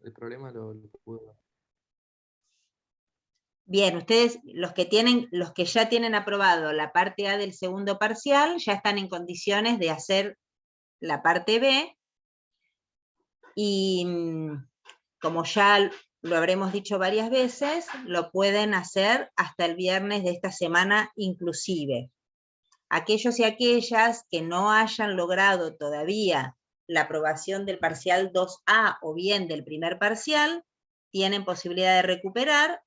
el problema lo pudo. Bien, ustedes, los que ya tienen aprobado la parte A del segundo parcial, ya están en condiciones de hacer la parte B, y como ya lo habremos dicho varias veces, lo pueden hacer hasta el viernes de esta semana inclusive. Aquellos y aquellas que no hayan logrado todavía la aprobación del parcial 2A o bien del primer parcial, tienen posibilidad de recuperar,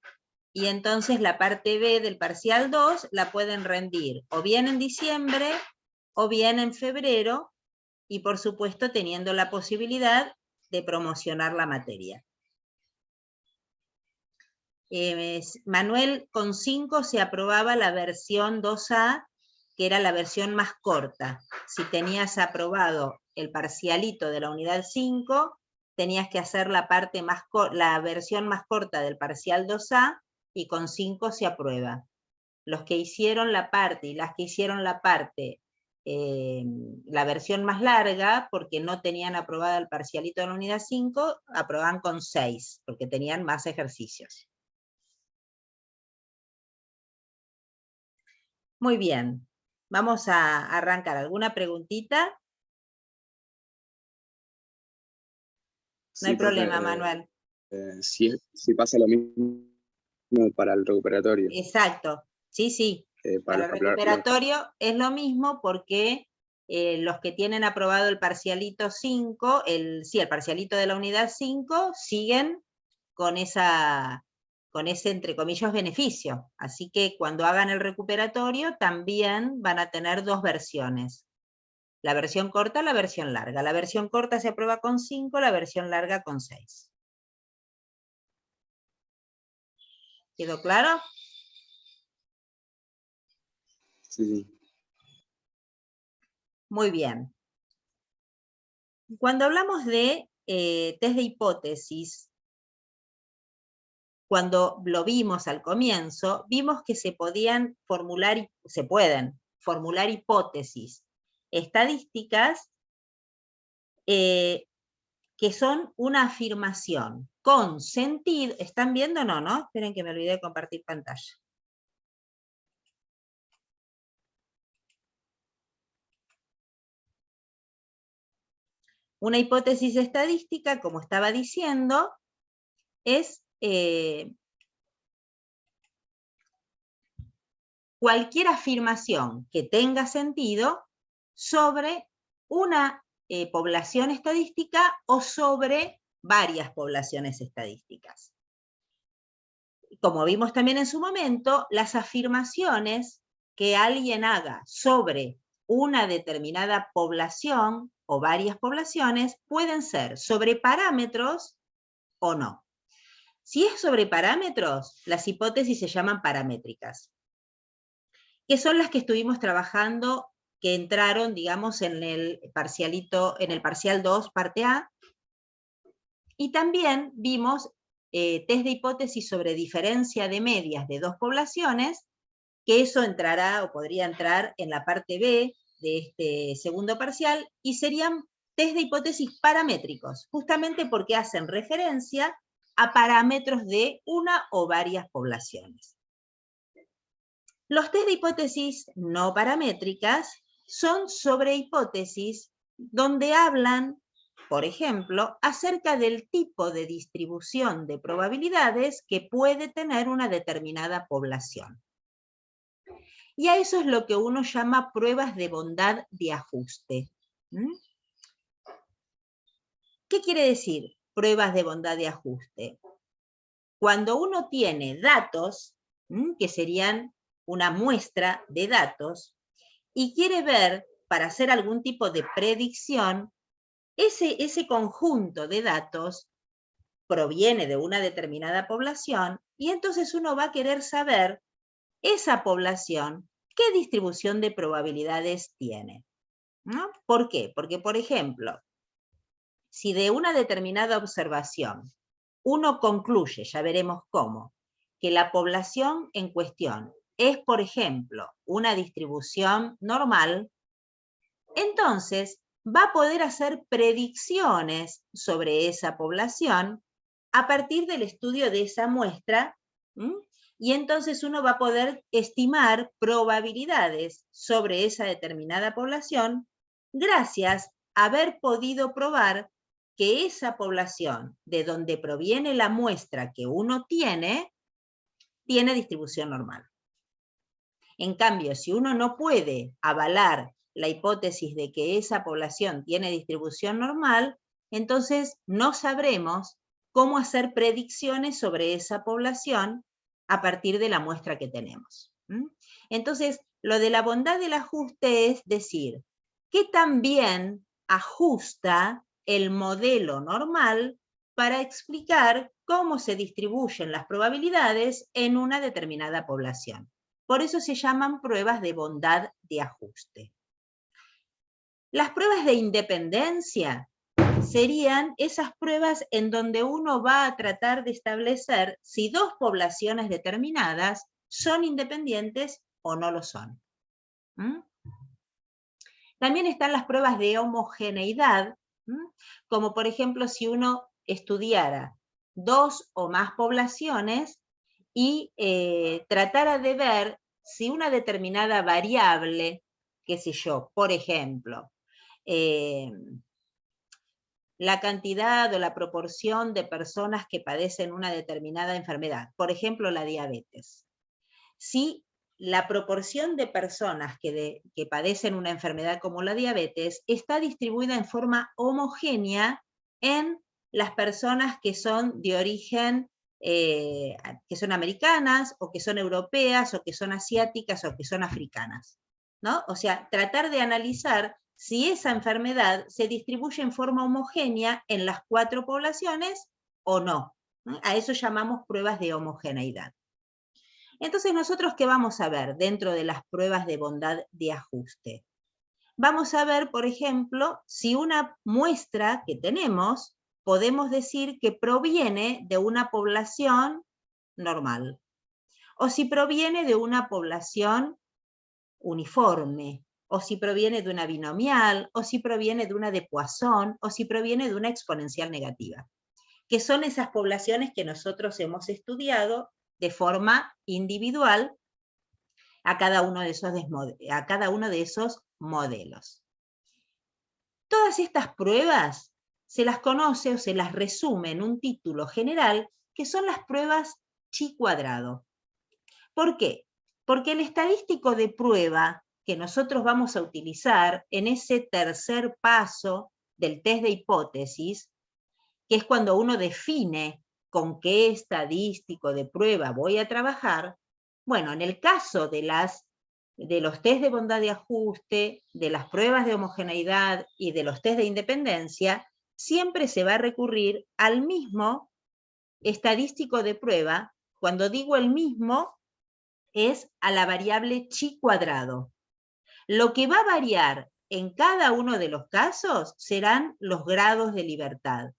y entonces la parte B del parcial 2 la pueden rendir o bien en diciembre o bien en febrero, y por supuesto teniendo la posibilidad de promocionar la materia. Manuel, con 5 se aprobaba la versión 2A, que era la versión más corta. Si tenías aprobado el parcialito de la unidad 5, tenías que hacer la versión más corta del parcial 2A, y con 5 se aprueba. Los que hicieron la parte y las que hicieron la parte, la versión más larga, porque no tenían aprobada el parcialito de la unidad 5, aprobaban con 6, porque tenían más ejercicios. Muy bien, vamos a arrancar. ¿Alguna preguntita? No hay problema, Manuel. Si pasa lo mismo para el recuperatorio. Exacto, sí. Para el recuperatorio es lo mismo, porque los que tienen aprobado el parcialito 5, el parcialito de la unidad 5, siguen con ese, entre comillas, beneficio. Así que cuando hagan el recuperatorio también van a tener dos versiones. La versión corta, la versión larga. La versión corta se aprueba con 5, la versión larga con 6. ¿Quedó claro? Sí. Muy bien. Cuando hablamos de test de hipótesis, cuando lo vimos al comienzo, vimos que se pueden formular hipótesis estadísticas que son una afirmación con sentido. ¿Están viendo? No, esperen que me olvidé de compartir pantalla. Una hipótesis estadística, como estaba diciendo, es cualquier afirmación que tenga sentido sobre una población estadística o sobre varias poblaciones estadísticas. Como vimos también en su momento, las afirmaciones que alguien haga sobre una determinada población o varias poblaciones pueden ser sobre parámetros o no. Si es sobre parámetros, las hipótesis se llaman paramétricas, que son las que estuvimos trabajando, que entraron, digamos, en el parcial 2, parte A, y también vimos test de hipótesis sobre diferencia de medias de dos poblaciones, que eso entrará o podría entrar en la parte B de este segundo parcial, y serían test de hipótesis paramétricos, justamente porque hacen referencia a parámetros de una o varias poblaciones. Los test de hipótesis no paramétricas son sobre hipótesis donde hablan, por ejemplo, acerca del tipo de distribución de probabilidades que puede tener una determinada población. Y a eso es lo que uno llama pruebas de bondad de ajuste. ¿Qué quiere decir pruebas de bondad de ajuste? Cuando uno tiene datos, que serían una muestra de datos, y quiere ver, para hacer algún tipo de predicción, ese conjunto de datos proviene de una determinada población, y entonces uno va a querer saber esa población qué distribución de probabilidades tiene, ¿no? ¿Por qué? Porque, por ejemplo, si de una determinada observación uno concluye, ya veremos cómo, que la población en cuestión es, por ejemplo, una distribución normal, entonces va a poder hacer predicciones sobre esa población a partir del estudio de esa muestra, y entonces uno va a poder estimar probabilidades sobre esa determinada población gracias a haber podido probar que esa población de donde proviene la muestra que uno tiene distribución normal. En cambio, si uno no puede avalar la hipótesis de que esa población tiene distribución normal, entonces no sabremos cómo hacer predicciones sobre esa población a partir de la muestra que tenemos. Entonces, lo de la bondad del ajuste es decir, ¿qué tan bien ajusta el modelo normal para explicar cómo se distribuyen las probabilidades en una determinada población? Por eso se llaman pruebas de bondad de ajuste. Las pruebas de independencia serían esas pruebas en donde uno va a tratar de establecer si dos poblaciones determinadas son independientes o no lo son. También están las pruebas de homogeneidad, como por ejemplo si uno estudiara dos o más poblaciones y tratara de ver si una determinada variable, qué sé yo, por ejemplo, la cantidad o la proporción de personas que padecen una determinada enfermedad, por ejemplo, la diabetes. Si la proporción de personas que padecen una enfermedad como la diabetes está distribuida en forma homogénea en las personas que son de origen, que son americanas, o que son europeas, o que son asiáticas, o que son africanas, ¿no? O sea, tratar de analizar si esa enfermedad se distribuye en forma homogénea en las 4 poblaciones o no. A eso llamamos pruebas de homogeneidad. Entonces, ¿nosotros qué vamos a ver dentro de las pruebas de bondad de ajuste? Vamos a ver, por ejemplo, si una muestra que tenemos, podemos decir que proviene de una población normal, o si proviene de una población uniforme, o si proviene de una binomial, o si proviene de una de Poisson, o si proviene de una exponencial negativa, que son esas poblaciones que nosotros hemos estudiado de forma individual a cada uno de esos modelos. Todas estas pruebas se las conoce o se las resume en un título general, que son las pruebas chi cuadrado. ¿Por qué? Porque el estadístico de prueba que nosotros vamos a utilizar en ese tercer paso del test de hipótesis, que es cuando uno define con qué estadístico de prueba voy a trabajar, bueno, en el caso de los test de bondad de ajuste, de las pruebas de homogeneidad y de los test de independencia, siempre se va a recurrir al mismo estadístico de prueba. Cuando digo el mismo, es a la variable chi cuadrado. Lo que va a variar en cada uno de los casos serán los grados de libertad,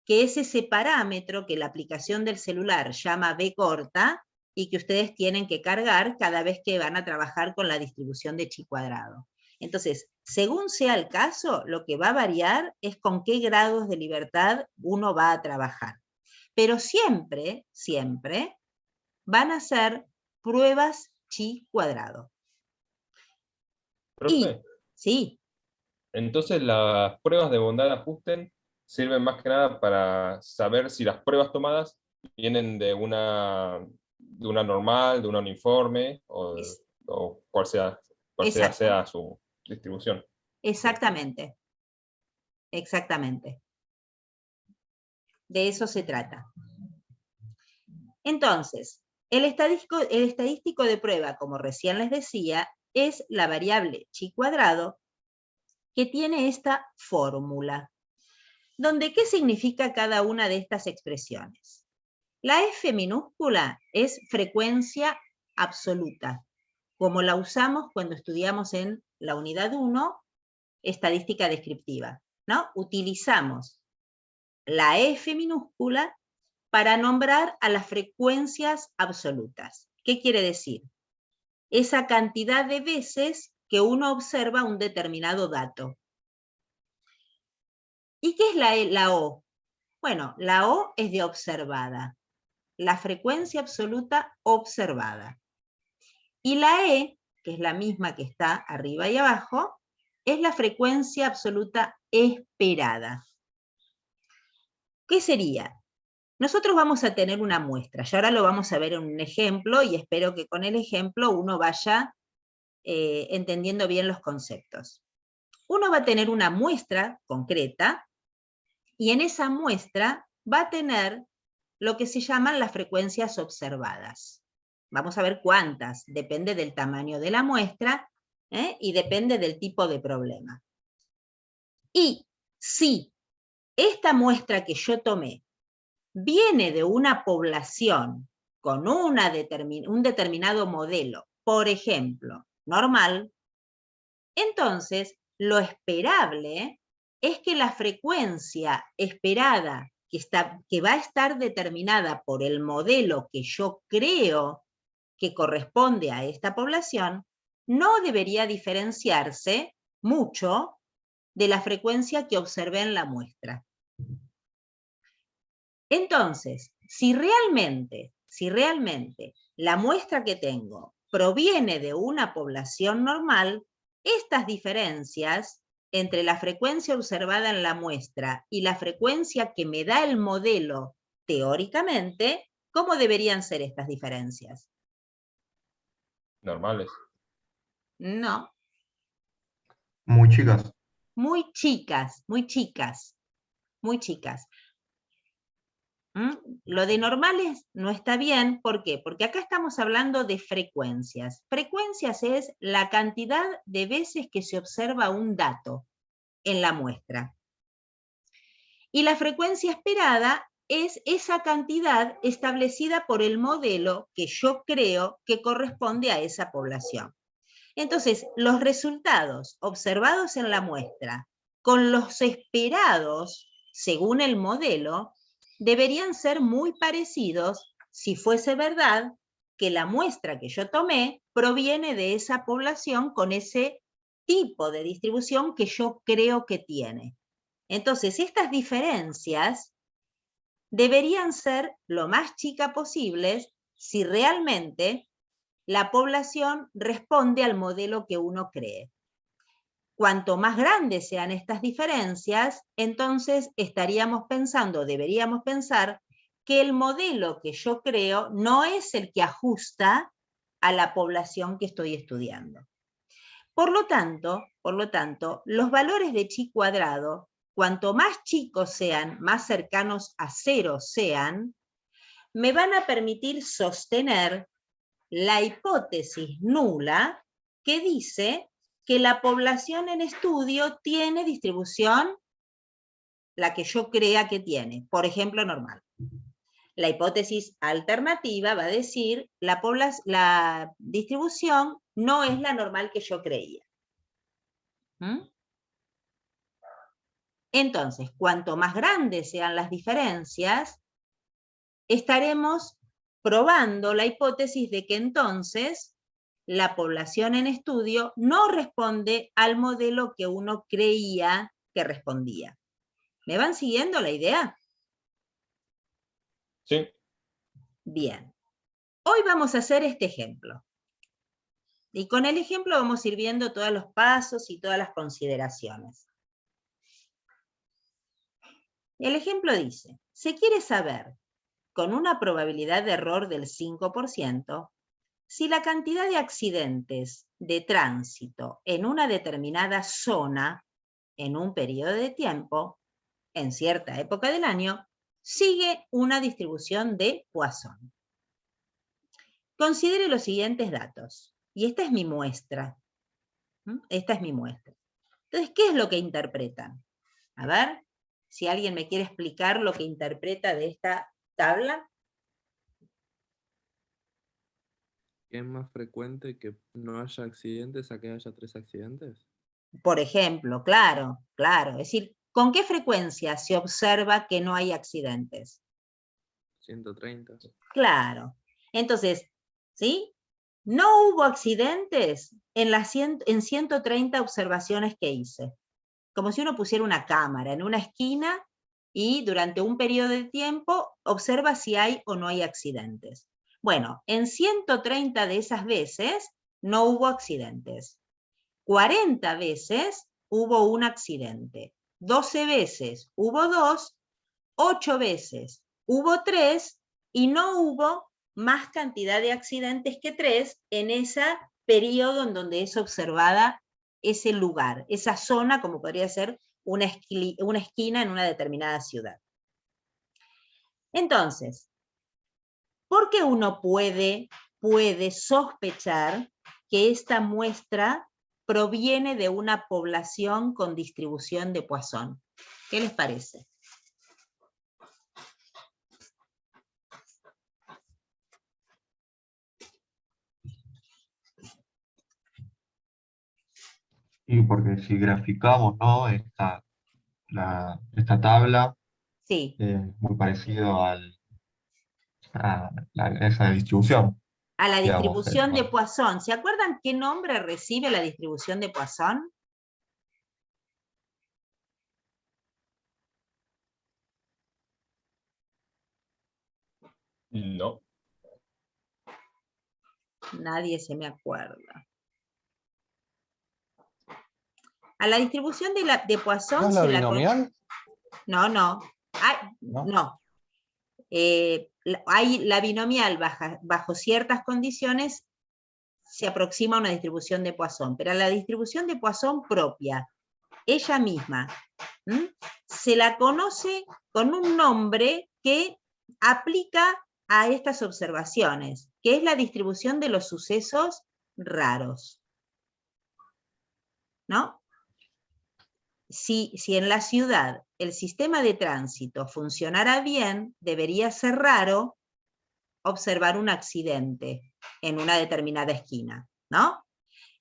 que es ese parámetro que la aplicación del celular llama B corta y que ustedes tienen que cargar cada vez que van a trabajar con la distribución de chi cuadrado. Entonces, según sea el caso, lo que va a variar es con qué grados de libertad uno va a trabajar. Pero siempre, siempre van a ser pruebas chi cuadrado. Profe, sí. entonces las pruebas de bondad de ajuste sirven más que nada para saber si las pruebas tomadas vienen de una normal, de una uniforme, o cuál sea su distribución. Exactamente. Exactamente. De eso se trata. Entonces, el estadístico de prueba, como recién les decía, es la variable chi cuadrado que tiene esta fórmula, donde ¿qué significa cada una de estas expresiones? La F minúscula es frecuencia absoluta, como la usamos cuando estudiamos en la unidad 1, estadística descriptiva, ¿no? Utilizamos la F minúscula para nombrar a las frecuencias absolutas. ¿Qué quiere decir? Esa cantidad de veces que uno observa un determinado dato. ¿Y qué es la O? Bueno, la O es de observada, la frecuencia absoluta observada. Y la E, que es la misma que está arriba y abajo, es la frecuencia absoluta esperada. ¿Qué sería? Nosotros vamos a tener una muestra, y ahora lo vamos a ver en un ejemplo, y espero que con el ejemplo uno vaya entendiendo bien los conceptos. Uno va a tener una muestra concreta, y en esa muestra va a tener lo que se llaman las frecuencias observadas. Vamos a ver cuántas, depende del tamaño de la muestra, y depende del tipo de problema. Y si esta muestra que yo tomé viene de una población con un determinado modelo, por ejemplo, normal, entonces lo esperable es que la frecuencia esperada que va a estar determinada por el modelo que yo creo que corresponde a esta población, no debería diferenciarse mucho de la frecuencia que observé en la muestra. Entonces, si realmente la muestra que tengo proviene de una población normal, estas diferencias entre la frecuencia observada en la muestra y la frecuencia que me da el modelo teóricamente, ¿cómo deberían ser estas diferencias? Normales. No. Muy chicas. Muy chicas, muy chicas, muy chicas. Lo de normales no está bien, ¿por qué? Porque acá estamos hablando de frecuencias. Frecuencias es la cantidad de veces que se observa un dato en la muestra. Y la frecuencia esperada es esa cantidad establecida por el modelo que yo creo que corresponde a esa población. Entonces, los resultados observados en la muestra con los esperados según el modelo deberían ser muy parecidos si fuese verdad que la muestra que yo tomé proviene de esa población con ese tipo de distribución que yo creo que tiene. Entonces, estas diferencias deberían ser lo más chicas posibles si realmente la población responde al modelo que uno cree. Cuanto más grandes sean estas diferencias, entonces deberíamos pensar que el modelo que yo creo no es el que ajusta a la población que estoy estudiando. Por lo tanto, los valores de chi cuadrado, cuanto más chicos sean, más cercanos a 0 sean, me van a permitir sostener la hipótesis nula que dice que la población en estudio tiene distribución, la que yo crea que tiene, por ejemplo, normal. La hipótesis alternativa va a decir la distribución no es la normal que yo creía. Entonces, cuanto más grandes sean las diferencias, estaremos probando la hipótesis de que entonces la población en estudio no responde al modelo que uno creía que respondía. ¿Me van siguiendo la idea? Sí. Bien. Hoy vamos a hacer este ejemplo. Y con el ejemplo vamos a ir viendo todos los pasos y todas las consideraciones. El ejemplo dice, se quiere saber, con una probabilidad de error del 5%, si la cantidad de accidentes de tránsito en una determinada zona, en un periodo de tiempo, en cierta época del año, sigue una distribución de Poisson. Considere los siguientes datos. Y esta es mi muestra. Esta es mi muestra. Entonces, ¿qué es lo que interpretan? A ver, si alguien me quiere explicar lo que interpreta de esta tabla. ¿Es más frecuente que no haya accidentes a que haya 3 accidentes? Por ejemplo, claro. Es decir, ¿con qué frecuencia se observa que no hay accidentes? 130. Claro. Entonces, ¿sí? No hubo accidentes en 130 observaciones que hice. como si uno pusiera una cámara en una esquina y durante un periodo de tiempo observa si hay o no hay accidentes. Bueno, en 130 de esas veces no hubo accidentes. 40 veces hubo un accidente. 12 veces hubo 2, 8 veces hubo 3 y no hubo más cantidad de accidentes que 3 en ese periodo en donde es observada ese lugar, esa zona, como podría ser una esquina en una determinada ciudad. Entonces, ¿por qué uno puede sospechar que esta muestra proviene de una población con distribución de Poisson? ¿Qué les parece? Y porque si graficamos, ¿no? Esta tabla Sí, es muy parecido a esa distribución, a la digamos. distribución de Poisson. ¿Se acuerdan qué nombre recibe la distribución de Poisson? No. Nadie se me acuerda. A la distribución de Poisson ¿No es la se la binomial? No, no. ¿No? No. Hay la binomial bajo ciertas condiciones se aproxima a una distribución de Poisson, pero a la distribución de Poisson propia, ella misma, se la conoce con un nombre que aplica a estas observaciones, que es la distribución de los sucesos raros. ¿No? Si en la ciudad el sistema de tránsito funcionara bien, debería ser raro observar un accidente en una determinada esquina, ¿no?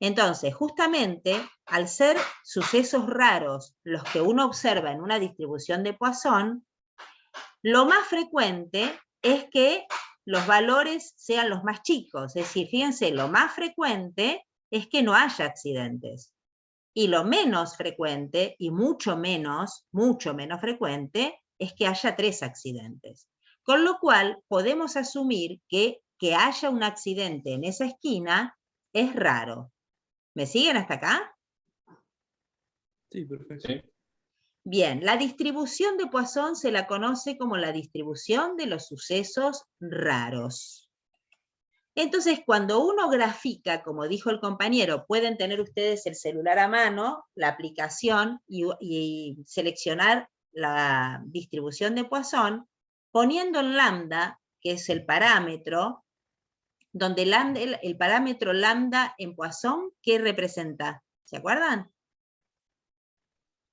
Entonces, justamente, al ser sucesos raros los que uno observa en una distribución de Poisson, lo más frecuente es que los valores sean los más chicos. Es decir, fíjense, lo más frecuente es que no haya accidentes. Y lo menos frecuente, y mucho menos frecuente, es que haya 3 accidentes. Con lo cual, podemos asumir que haya un accidente en esa esquina es raro. ¿Me siguen hasta acá? Sí, perfecto. Sí. Bien, la distribución de Poisson se la conoce como la distribución de los sucesos raros. Entonces, cuando uno grafica, como dijo el compañero, pueden tener ustedes el celular a mano, la aplicación y seleccionar la distribución de Poisson, poniendo en lambda, que es el parámetro, donde el parámetro lambda en Poisson, ¿qué representa? ¿Se acuerdan?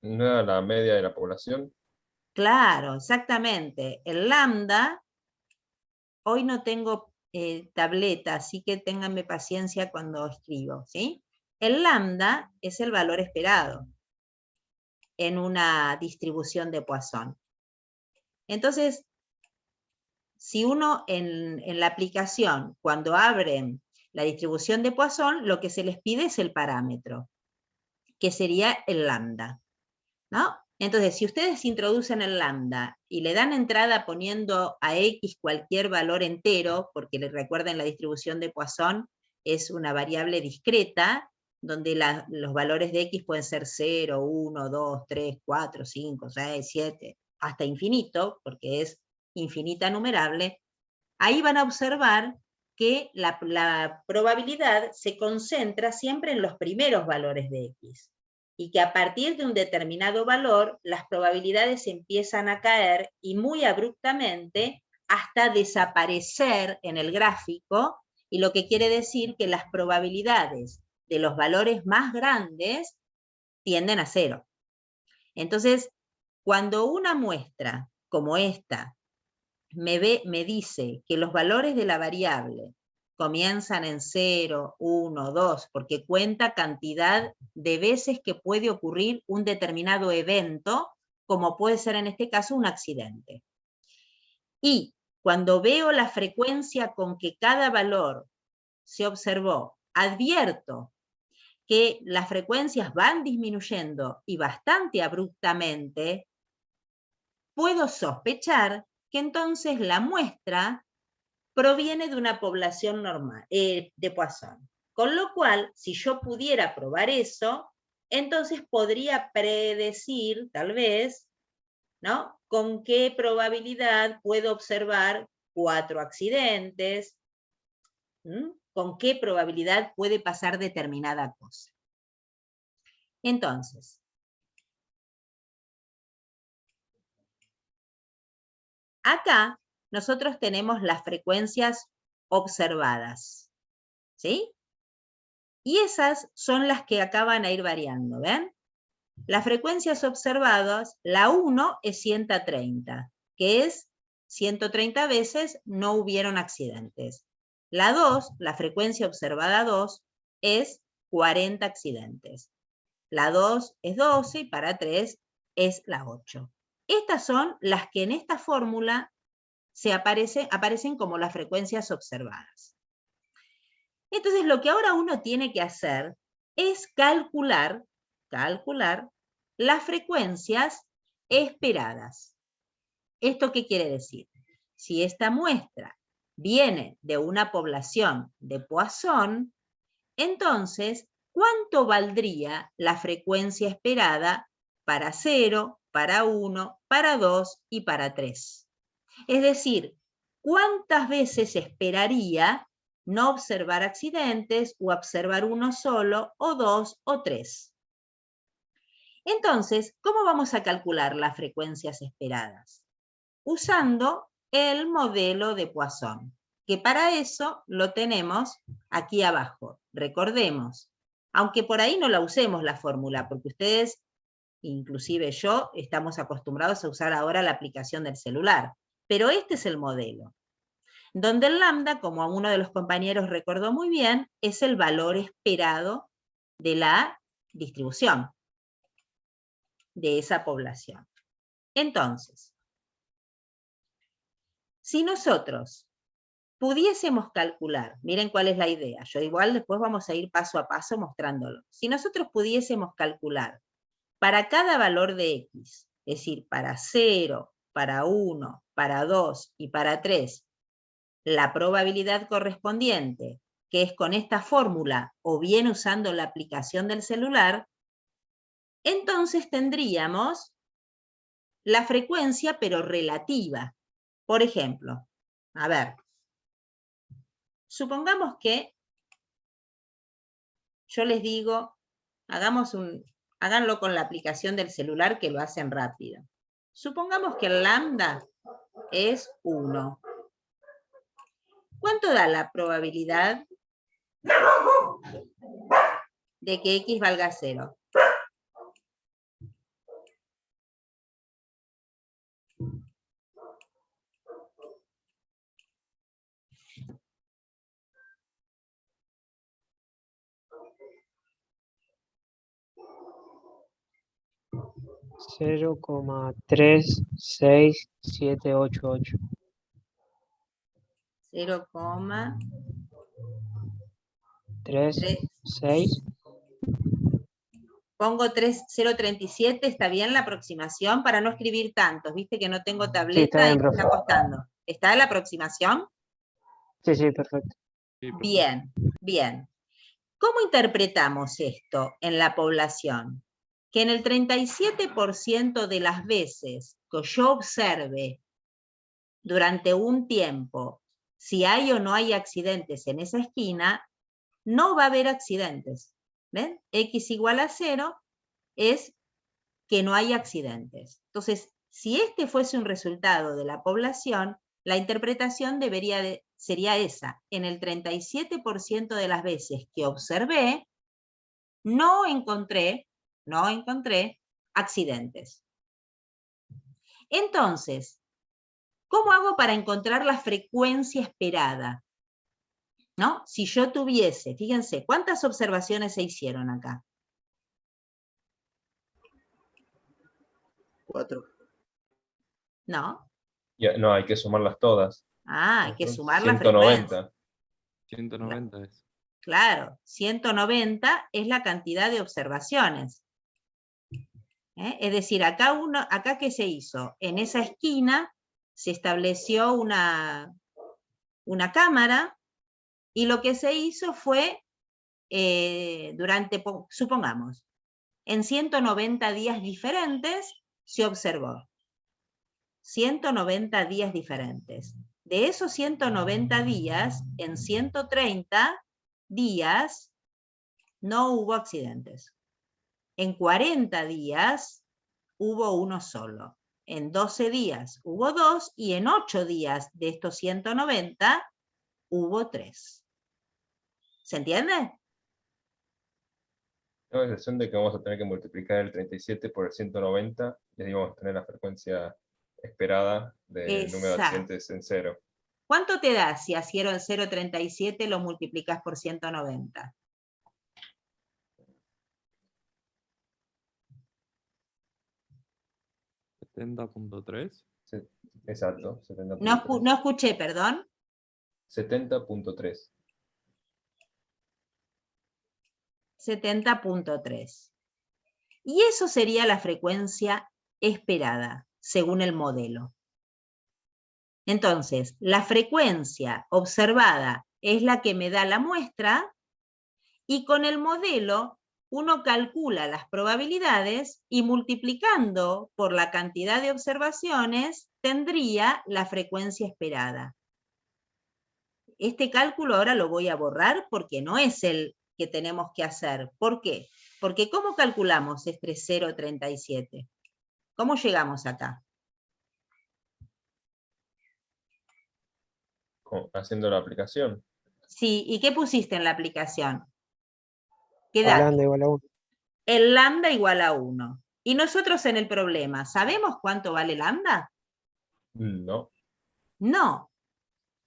¿No era la media de la población? Claro, exactamente. El lambda, hoy no tengo tableta, así que ténganme paciencia cuando escribo, ¿sí? El lambda es el valor esperado en una distribución de Poisson. Entonces, si uno en la aplicación, cuando abren la distribución de Poisson, lo que se les pide es el parámetro, que sería el lambda, ¿no? Entonces, si ustedes introducen el lambda y le dan entrada poniendo a x cualquier valor entero, porque les recuerden la distribución de Poisson es una variable discreta, donde los valores de x pueden ser 0, 1, 2, 3, 4, 5, 6, 7, hasta infinito, porque es infinita numerable, ahí van a observar que la probabilidad se concentra siempre en los primeros valores de x. Y que a partir de un determinado valor, las probabilidades empiezan a caer y muy abruptamente hasta desaparecer en el gráfico, y lo que quiere decir que las probabilidades de los valores más grandes tienden a 0. Entonces, cuando una muestra como esta me dice que los valores de la variable comienzan en 0, 1, 2, porque cuenta cantidad de veces que puede ocurrir un determinado evento, como puede ser en este caso un accidente. Y cuando veo la frecuencia con que cada valor se observó, advierto que las frecuencias van disminuyendo y bastante abruptamente, puedo sospechar que entonces la muestra proviene de una población normal, de Poisson. Con lo cual, si yo pudiera probar eso, entonces podría predecir, tal vez, ¿no? Con qué probabilidad puedo observar 4 accidentes, con qué probabilidad puede pasar determinada cosa. Entonces, acá nosotros tenemos las frecuencias observadas, ¿sí? Y esas son las que acá van a ir variando, ¿ven? Las frecuencias observadas, la 1 es 130, que es 130 veces no hubieron accidentes. La 2, la frecuencia observada 2, es 40 accidentes. La 2 es 12 y para 3 es la 8. Estas son las que en esta fórmula aparecen como las frecuencias observadas. Entonces, lo que ahora uno tiene que hacer es calcular las frecuencias esperadas. ¿Esto qué quiere decir? Si esta muestra viene de una población de Poisson, entonces, ¿cuánto valdría la frecuencia esperada para 0, para 1, para 2 y para 3? Es decir, ¿cuántas veces esperaría no observar accidentes o observar uno solo, o 2 o 3? Entonces, ¿cómo vamos a calcular las frecuencias esperadas? Usando el modelo de Poisson, que para eso lo tenemos aquí abajo. Recordemos, aunque por ahí no la usemos la fórmula, porque ustedes, inclusive yo, estamos acostumbrados a usar ahora la aplicación del celular, pero este es el modelo, donde el lambda, como a uno de los compañeros recordó muy bien, es el valor esperado de la distribución de esa población. Entonces, si nosotros pudiésemos calcular, miren cuál es la idea, yo igual después vamos a ir paso a paso mostrándolo. Si nosotros pudiésemos calcular para cada valor de X, es decir, para 0, para 1, para 2 y para 3, la probabilidad correspondiente, que es con esta fórmula o bien usando la aplicación del celular, entonces tendríamos la frecuencia pero relativa. Por ejemplo, a ver, supongamos que yo les digo, háganlo con la aplicación del celular que lo hacen rápido. Supongamos que el lambda es 1. ¿Cuánto da la probabilidad de que X valga 0? Cero coma 36788. 0,36. Pongo 0,37, ¿está bien la aproximación? Para no escribir tantos, viste que no tengo tableta y me está costando. ¿Está la aproximación? Sí, sí, perfecto. Bien, bien. ¿Cómo interpretamos esto en la población? Que en el 37% de las veces que yo observe durante un tiempo si hay o no hay accidentes en esa esquina, no va a haber accidentes. ¿Ven? X igual a 0 es que no hay accidentes. Entonces, si este fuese un resultado de la población, la interpretación sería esa. En el 37% de las veces que observé, no encontré accidentes. Entonces, ¿cómo hago para encontrar la frecuencia esperada? ¿No? Si yo tuviese, fíjense, ¿cuántas observaciones se hicieron acá? 4. ¿No? Ya, no, hay que sumarlas todas. Ah, hay que sumar la 190. frecuencia. 190 es. Claro, 190 es la cantidad de observaciones. Es decir, acá ¿qué se hizo? En esa esquina se estableció una cámara, y lo que se hizo fue, supongamos, en 190 días diferentes se observó. 190 días diferentes. De esos 190 días, en 130 días no hubo accidentes. En 40 días hubo uno solo. En 12 días hubo 2 y en 8 días de estos 190 hubo 3. ¿Se entiende? Tengo la sensación de que vamos a tener que multiplicar el 37 por el 190 y ahí vamos a tener la frecuencia esperada del número de Exacto. accidentes en 0. ¿Cuánto te da si a 0,37 lo multiplicas por 190? ¿70.3? Exacto, No 70.3. escuché, perdón. 70.3. 70.3. Y eso sería la frecuencia esperada, según el modelo. Entonces, la frecuencia observada es la que me da la muestra, y con el modelo uno calcula las probabilidades y multiplicando por la cantidad de observaciones tendría la frecuencia esperada. Este cálculo ahora lo voy a borrar porque no es el que tenemos que hacer. ¿Por qué? Porque ¿cómo calculamos este 0,37? ¿Cómo llegamos acá? Haciendo la aplicación. Sí, ¿y qué pusiste en la aplicación? ¿Qué El dato? lambda igual a 1. El lambda igual a 1. Y nosotros en el problema, ¿sabemos cuánto vale lambda? No. No.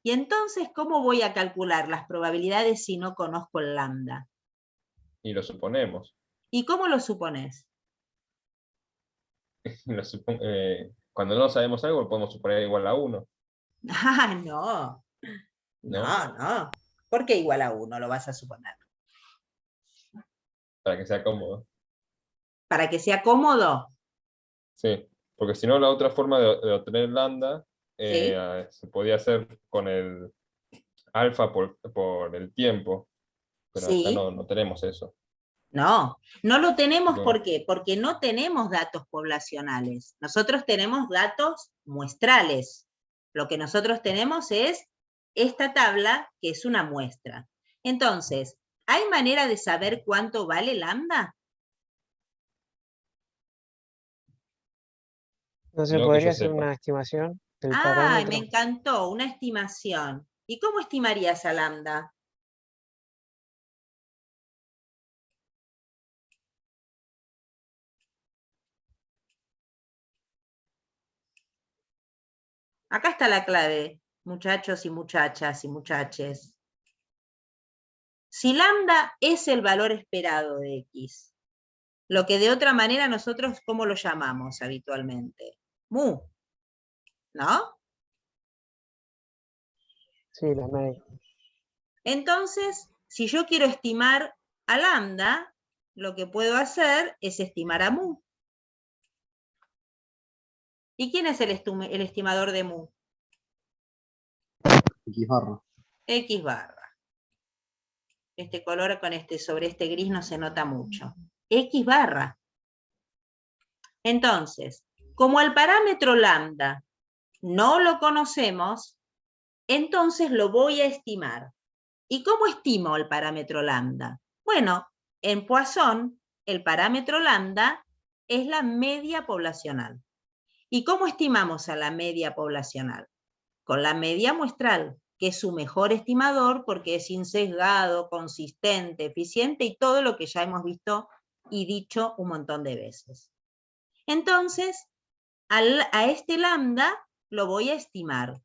Y entonces, ¿cómo voy a calcular las probabilidades si no conozco el lambda? Y lo suponemos. ¿Y cómo lo supones? Cuando no sabemos algo, lo podemos suponer igual a 1. Ah, no. ¿No? No. ¿Por qué igual a 1 lo vas a suponer? Para que sea cómodo. Para que sea cómodo. Sí, porque si no, la otra forma de obtener lambda ¿Sí? se podía hacer con el alfa por el tiempo, pero acá Sí. no tenemos eso. No lo tenemos. Porque, ¿Por qué? Porque no tenemos datos poblacionales. Nosotros tenemos datos muestrales. Lo que nosotros tenemos es esta tabla, que es una muestra. Entonces, ¿hay manera de saber cuánto vale lambda? No se no que podría yo hacer sepa. una estimación del Ah, parámetro. me encantó, una estimación. ¿Y cómo estimarías a lambda? Acá está la clave, muchachos y muchachas y muchaches. Si lambda es el valor esperado de X, lo que de otra manera nosotros, ¿cómo lo llamamos habitualmente? Mu, ¿no? Sí, la media. Entonces, si yo quiero estimar a lambda, lo que puedo hacer es estimar a mu. ¿Y quién es el estimador de mu? X barra. X barra. Este color sobre este gris no se nota mucho. X barra. Entonces, como el parámetro lambda no lo conocemos, entonces lo voy a estimar. ¿Y cómo estimo el parámetro lambda? Bueno, en Poisson, el parámetro lambda es la media poblacional. ¿Y cómo estimamos a la media poblacional? Con la media muestral, que es su mejor estimador porque es insesgado, consistente, eficiente y todo lo que ya hemos visto y dicho un montón de veces. Entonces, a este lambda lo voy a estimar.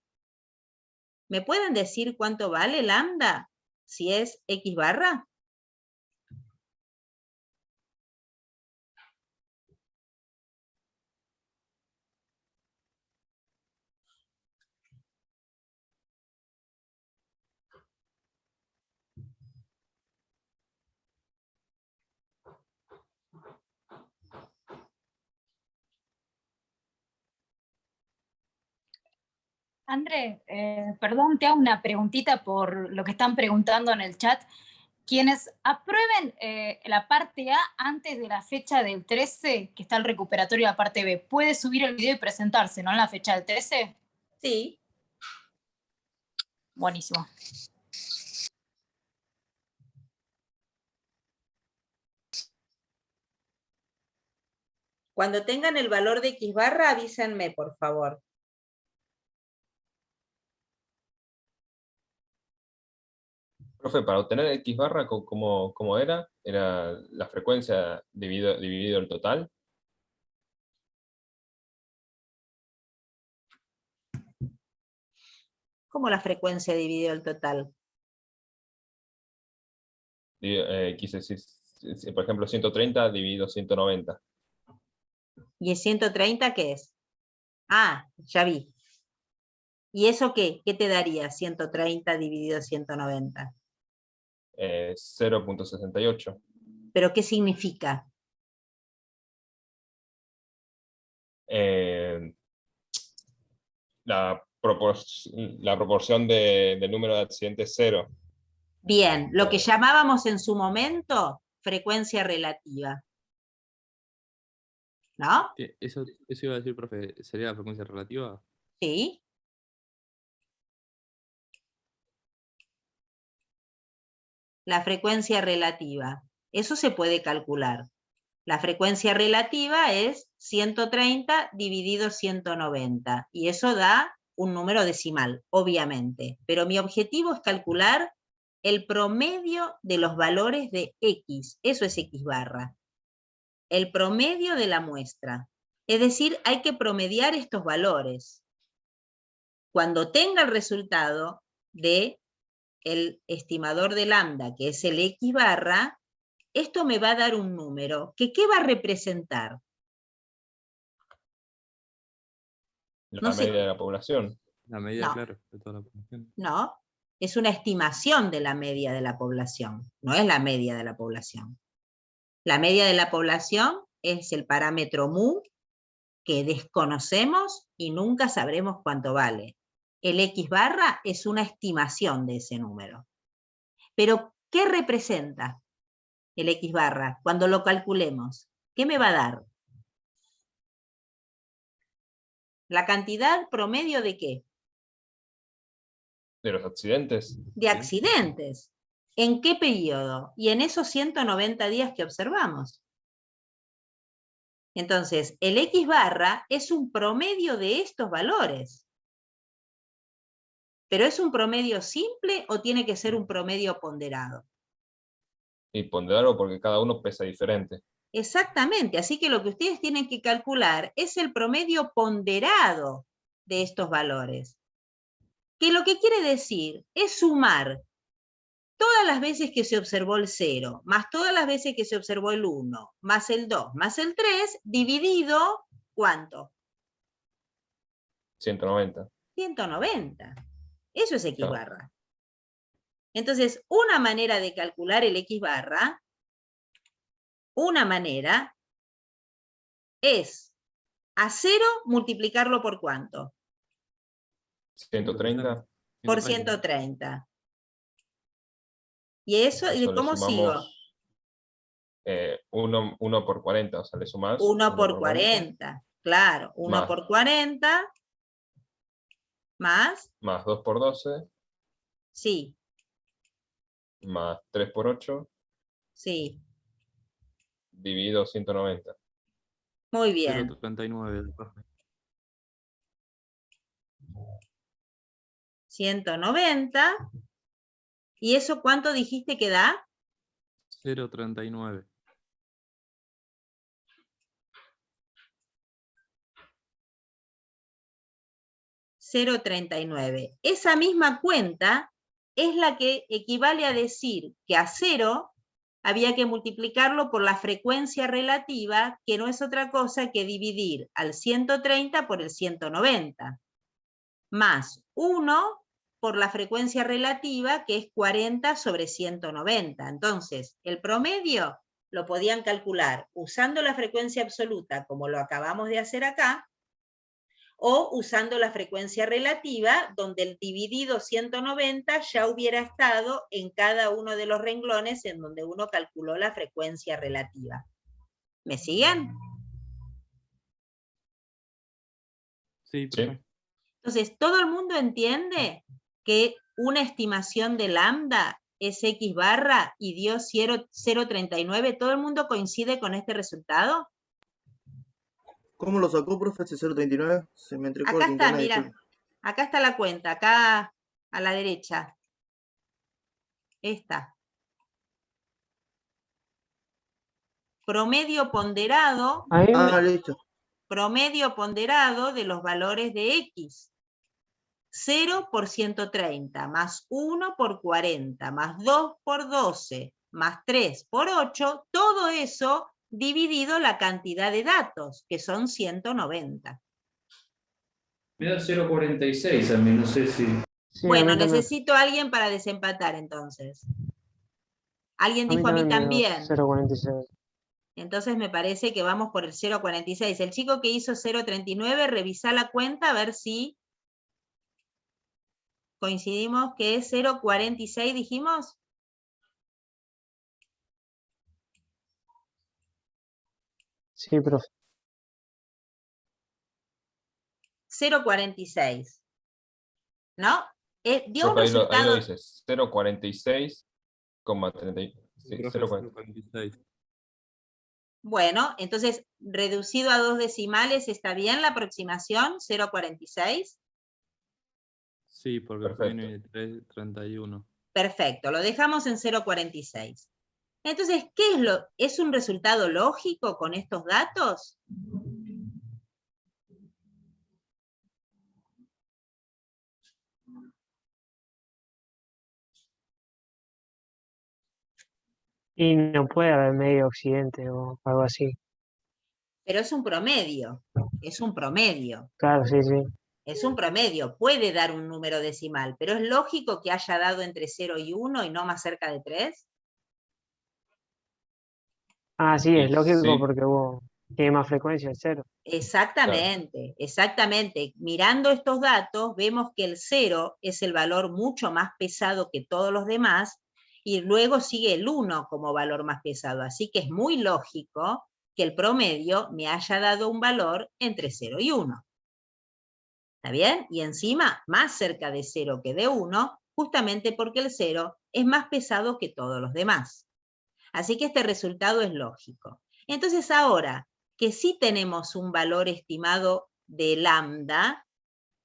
¿Me pueden decir cuánto vale lambda si es X barra? André, perdón, te hago una preguntita por lo que están preguntando en el chat. Quienes aprueben la parte A antes de la fecha del 13, que está el recuperatorio de la parte B, ¿puede subir el video y presentarse, no en la fecha del 13? Sí. Buenísimo. Cuando tengan el valor de X barra, avísenme, por favor. Profe, para obtener X barra, ¿cómo era? ¿Era la frecuencia dividido el total? ¿Cómo la frecuencia dividido el total? Quise decir, por ejemplo, 130 dividido 190. ¿Y el 130 qué es? Ah, ya vi. ¿Y eso qué? ¿Qué te daría 130 dividido 190? 0.68. ¿Pero qué significa? La proporción del número de accidentes 0. Bien, lo que llamábamos en su momento frecuencia relativa. ¿No? Eso iba a decir, profe, ¿sería la frecuencia relativa? Sí. La frecuencia relativa. Eso se puede calcular. La frecuencia relativa es 130 dividido 190. Y eso da un número decimal, obviamente. Pero mi objetivo es calcular el promedio de los valores de X. Eso es X barra. El promedio de la muestra. Es decir, hay que promediar estos valores. Cuando tenga el resultado de el estimador de lambda, que es el X barra, esto me va a dar un número, que ¿qué va a representar? La media de la población. La medida, No. claro, de toda la población. No, es una estimación de la media de la población, no es la media de la población. La media de la población es el parámetro mu, que desconocemos y nunca sabremos cuánto vale. El X barra es una estimación de ese número. Pero, ¿qué representa el X barra cuando lo calculemos? ¿Qué me va a dar? ¿La cantidad promedio de qué? De los accidentes. De accidentes. ¿En qué periodo? Y en esos 190 días que observamos. Entonces, el X barra es un promedio de estos valores. ¿Pero es un promedio simple o tiene que ser un promedio ponderado? Y ponderarlo porque cada uno pesa diferente. Exactamente, así que lo que ustedes tienen que calcular es el promedio ponderado de estos valores. Que lo que quiere decir es sumar todas las veces que se observó el 0, más todas las veces que se observó el 1, más el 2, más el 3, dividido, ¿cuánto? 190. 190. Eso es X Claro. barra. Entonces, una manera de calcular el X barra, una manera es a 0 multiplicarlo por ¿cuánto? 130. Por 130. ¿Y eso? ¿Y Eso le cómo sigo? sumamos 1 por 40, o sea, le sumás 1 por 40, claro. 1 Más. por 40, más, Más 2 por 12, sí, más 3 por 8, sí. dividido 190. Muy bien. 0.39, profe. 190. ¿Y eso cuánto dijiste que da? 0.39. $0.39. Esa misma cuenta es la que equivale a decir que a 0 había que multiplicarlo por la frecuencia relativa, que no es otra cosa que dividir al 130 por el 190, más 1 por la frecuencia relativa, que es 40 sobre 190. Entonces, el promedio lo podían calcular usando la frecuencia absoluta, como lo acabamos de hacer acá, O usando la frecuencia relativa, donde el dividido 190 ya hubiera estado en cada uno de los renglones en donde uno calculó la frecuencia relativa. ¿Me siguen? Sí, Sí. perfecto. Entonces, ¿todo el mundo entiende que una estimación de lambda es X barra y dio 0,39? ¿Todo el mundo coincide con este resultado? ¿Cómo lo sacó, profe, ese 039? Se me entrecó Acá el está, internet. mira. disculpe. Acá está la cuenta, acá a la derecha. Esta. Promedio ponderado, Ahí, Ah, listo. promedio ponderado de los valores de X. 0 por 130, más 1 por 40, más 2 por 12, más 3 por 8, todo eso dividido la cantidad de datos, que son 190. Me da 0,46 a mí, no sé si... sí, a Bueno, mí también, necesito a alguien para desempatar entonces. Alguien dijo a mí me dio también. 0,46. Entonces me parece que vamos por el 0,46. El chico que hizo 0,39, revisa la cuenta a ver si coincidimos que es 0,46, dijimos. Sí, profe. 0,46. ¿No? Dio un Profe, ahí lo resultado. dices, 0,46,30. Sí, Profe, 0,46. Bueno, entonces, reducido a 2 decimales, ¿está bien la aproximación? 0,46. Sí, porque Perfecto. viene 3,31. Perfecto, lo dejamos en 0,46. Entonces, ¿es un resultado lógico con estos datos? Y no puede haber medio occidente o algo así. Pero es un promedio, es un promedio. Claro, sí, sí. Es un promedio, puede dar un número decimal, pero es lógico que haya dado entre 0 y 1 y no más cerca de 3. Ah, sí, es Y lógico sí, porque tiene más frecuencia el 0. Exactamente, exactamente. Mirando estos datos, vemos que el 0 es el valor mucho más pesado que todos los demás, y luego sigue el 1 como valor más pesado. Así que es muy lógico que el promedio me haya dado un valor entre 0 y 1. ¿Está bien? Y encima, más cerca de 0 que de 1, justamente porque el 0 es más pesado que todos los demás. Así que este resultado es lógico. Entonces ahora que sí tenemos un valor estimado de lambda,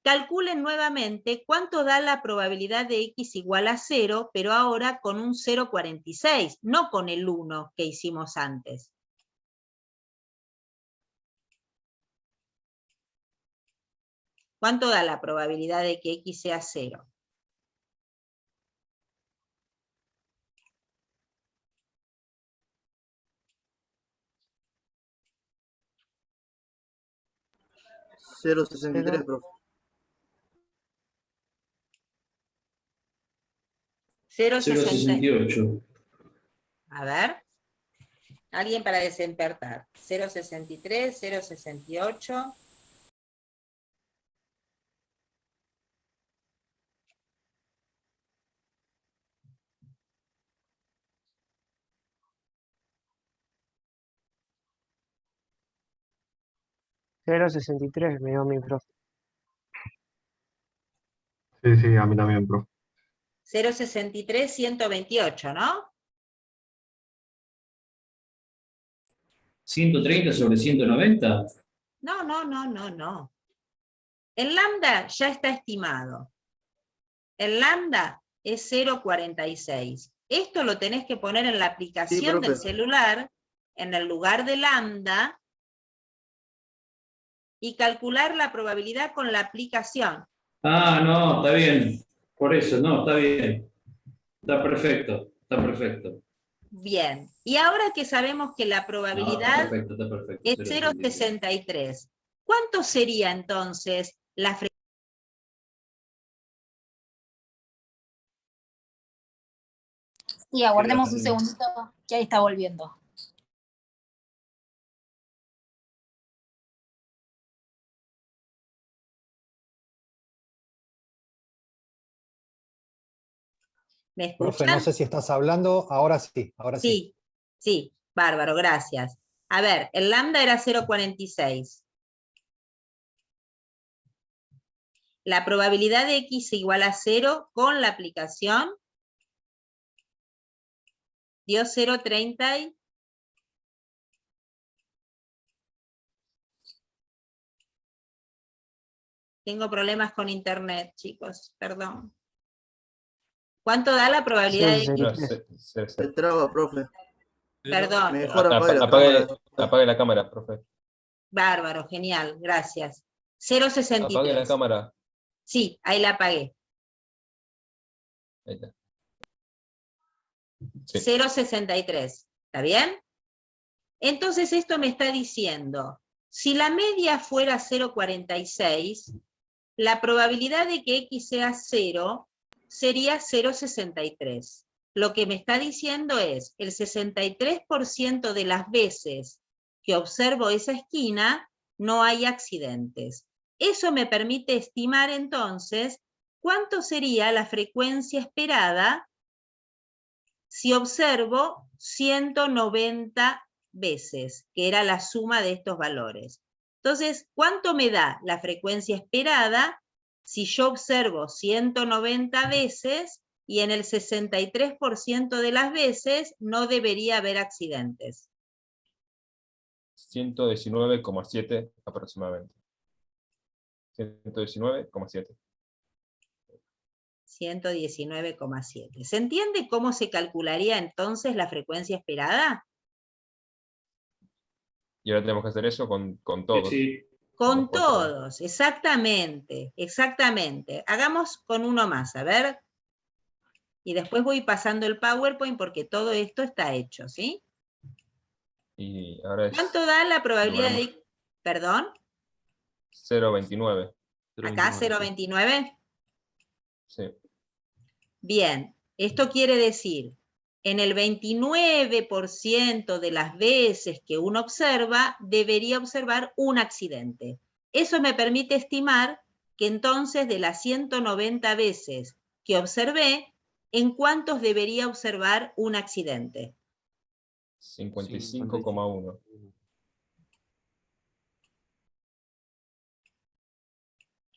calculen nuevamente cuánto da la probabilidad de X igual a 0, pero ahora con un 0,46, no con el 1 que hicimos antes. ¿Cuánto da la probabilidad de que X sea 0? Cero 0,63, profe. 0,60. 0,68. A ver. Alguien para desempertar. 0,63, 0,68. $0,63 me dio mi profe. Sí, sí, a mí también, profe. 0,63, 128, ¿no? 130 sobre 190. No, no, no, no, no. El lambda ya está estimado. El lambda es 0,46. Esto lo tenés que poner en la Sí, aplicación del profe. celular, en el lugar de lambda, y calcular la probabilidad con la aplicación. Ah, no, está bien. Por eso, no, está bien. Está perfecto, está perfecto. Bien. Y ahora que sabemos que la No, está probabilidad perfecto, está perfecto. es 0,63. 0,63, ¿cuánto sería entonces la frecuencia? Sí, aguardemos un segundito, que ahí está volviendo. ¿Me Profe, escuchan? no sé si estás hablando, ahora sí, ahora sí. Sí, sí, bárbaro, gracias. A ver, el lambda era 0,46. La probabilidad de x igual a 0 con la aplicación dio 0,30 y... Tengo problemas con internet, chicos, perdón. ¿Cuánto da la probabilidad de No, x? Se traba, profe. Perdón. Mejor apague la cámara. Apague la cámara, profe. Bárbaro, genial, gracias. Apague la 0,63. cámara. Sí, ahí la apagué. Ahí está. Sí. 0,63. ¿Está bien? Entonces esto me está diciendo, si la media fuera 0,46, la probabilidad de que x sea 0 sería 0,63. Lo que me está diciendo es, el 63% de las veces que observo esa esquina, no hay accidentes. Eso me permite estimar entonces cuánto sería la frecuencia esperada si observo 190 veces, que era la suma de estos valores. Entonces, ¿cuánto me da la frecuencia esperada si yo observo 190 veces y en el 63% de las veces no debería haber accidentes? 119,7 aproximadamente. 119,7. 119,7. ¿Se entiende cómo se calcularía entonces la frecuencia esperada? Y ahora tenemos que hacer eso con todos. Sí. Con todos, exactamente, exactamente. Hagamos con uno más, a ver. Y después voy pasando el PowerPoint porque todo esto está hecho, ¿sí? Y ahora es... ¿Cuánto da la probabilidad de... Perdón? 0,29. ¿Acá 0,29? Sí. Bien, esto quiere decir, en el 29% de las veces que uno observa, debería observar un accidente. Eso me permite estimar que entonces de las 190 veces que observé, ¿en cuántos debería observar un accidente? 55,1.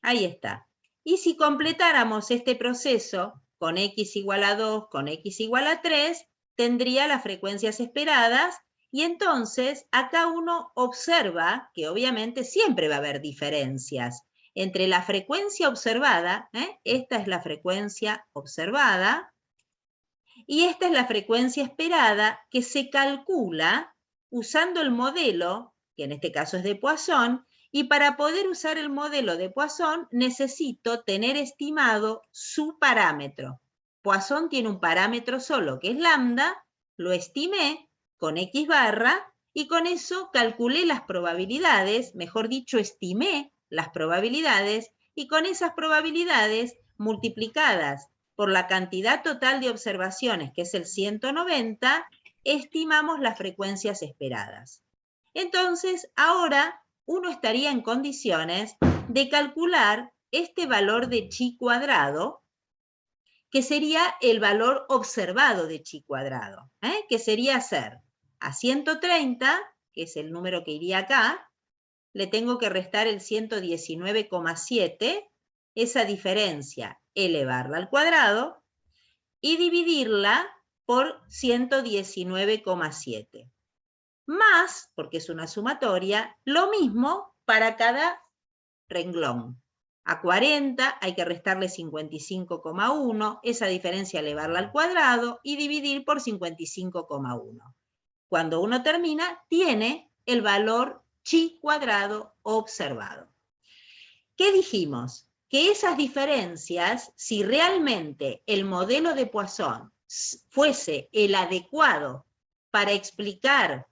Ahí está. Y si completáramos este proceso con x igual a 2, con x igual a 3, tendría las frecuencias esperadas y entonces acá uno observa que obviamente siempre va a haber diferencias entre la frecuencia observada, esta es la frecuencia observada, y esta es la frecuencia esperada que se calcula usando el modelo, que en este caso es de Poisson, y para poder usar el modelo de Poisson necesito tener estimado su parámetro. Poisson tiene un parámetro solo que es lambda, lo estimé con x barra y con eso calculé las probabilidades, mejor dicho, estimé las probabilidades y con esas probabilidades multiplicadas por la cantidad total de observaciones, que es el 190, estimamos las frecuencias esperadas. Entonces, ahora uno estaría en condiciones de calcular este valor de chi cuadrado, que sería el valor observado de chi cuadrado, que sería hacer a 130, que es el número que iría acá, le tengo que restar el 119,7, esa diferencia elevarla al cuadrado y dividirla por 119,7. Más, porque es una sumatoria, lo mismo para cada renglón. A 40 hay que restarle 55,1, esa diferencia elevarla al cuadrado y dividir por 55,1. Cuando uno termina, tiene el valor chi cuadrado observado. ¿Qué dijimos? Que esas diferencias, si realmente el modelo de Poisson fuese el adecuado para explicar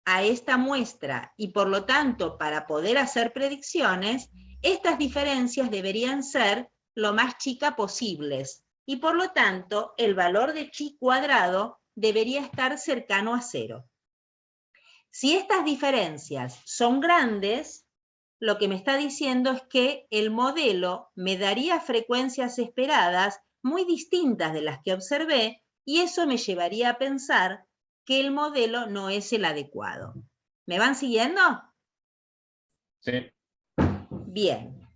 a esta muestra y por lo tanto para poder hacer predicciones, estas diferencias deberían ser lo más chica posibles y por lo tanto el valor de chi cuadrado debería estar cercano a 0. Si estas diferencias son grandes, lo que me está diciendo es que el modelo me daría frecuencias esperadas muy distintas de las que observé, y eso me llevaría a pensar que el modelo no es el adecuado. ¿Me van siguiendo? Sí. Bien.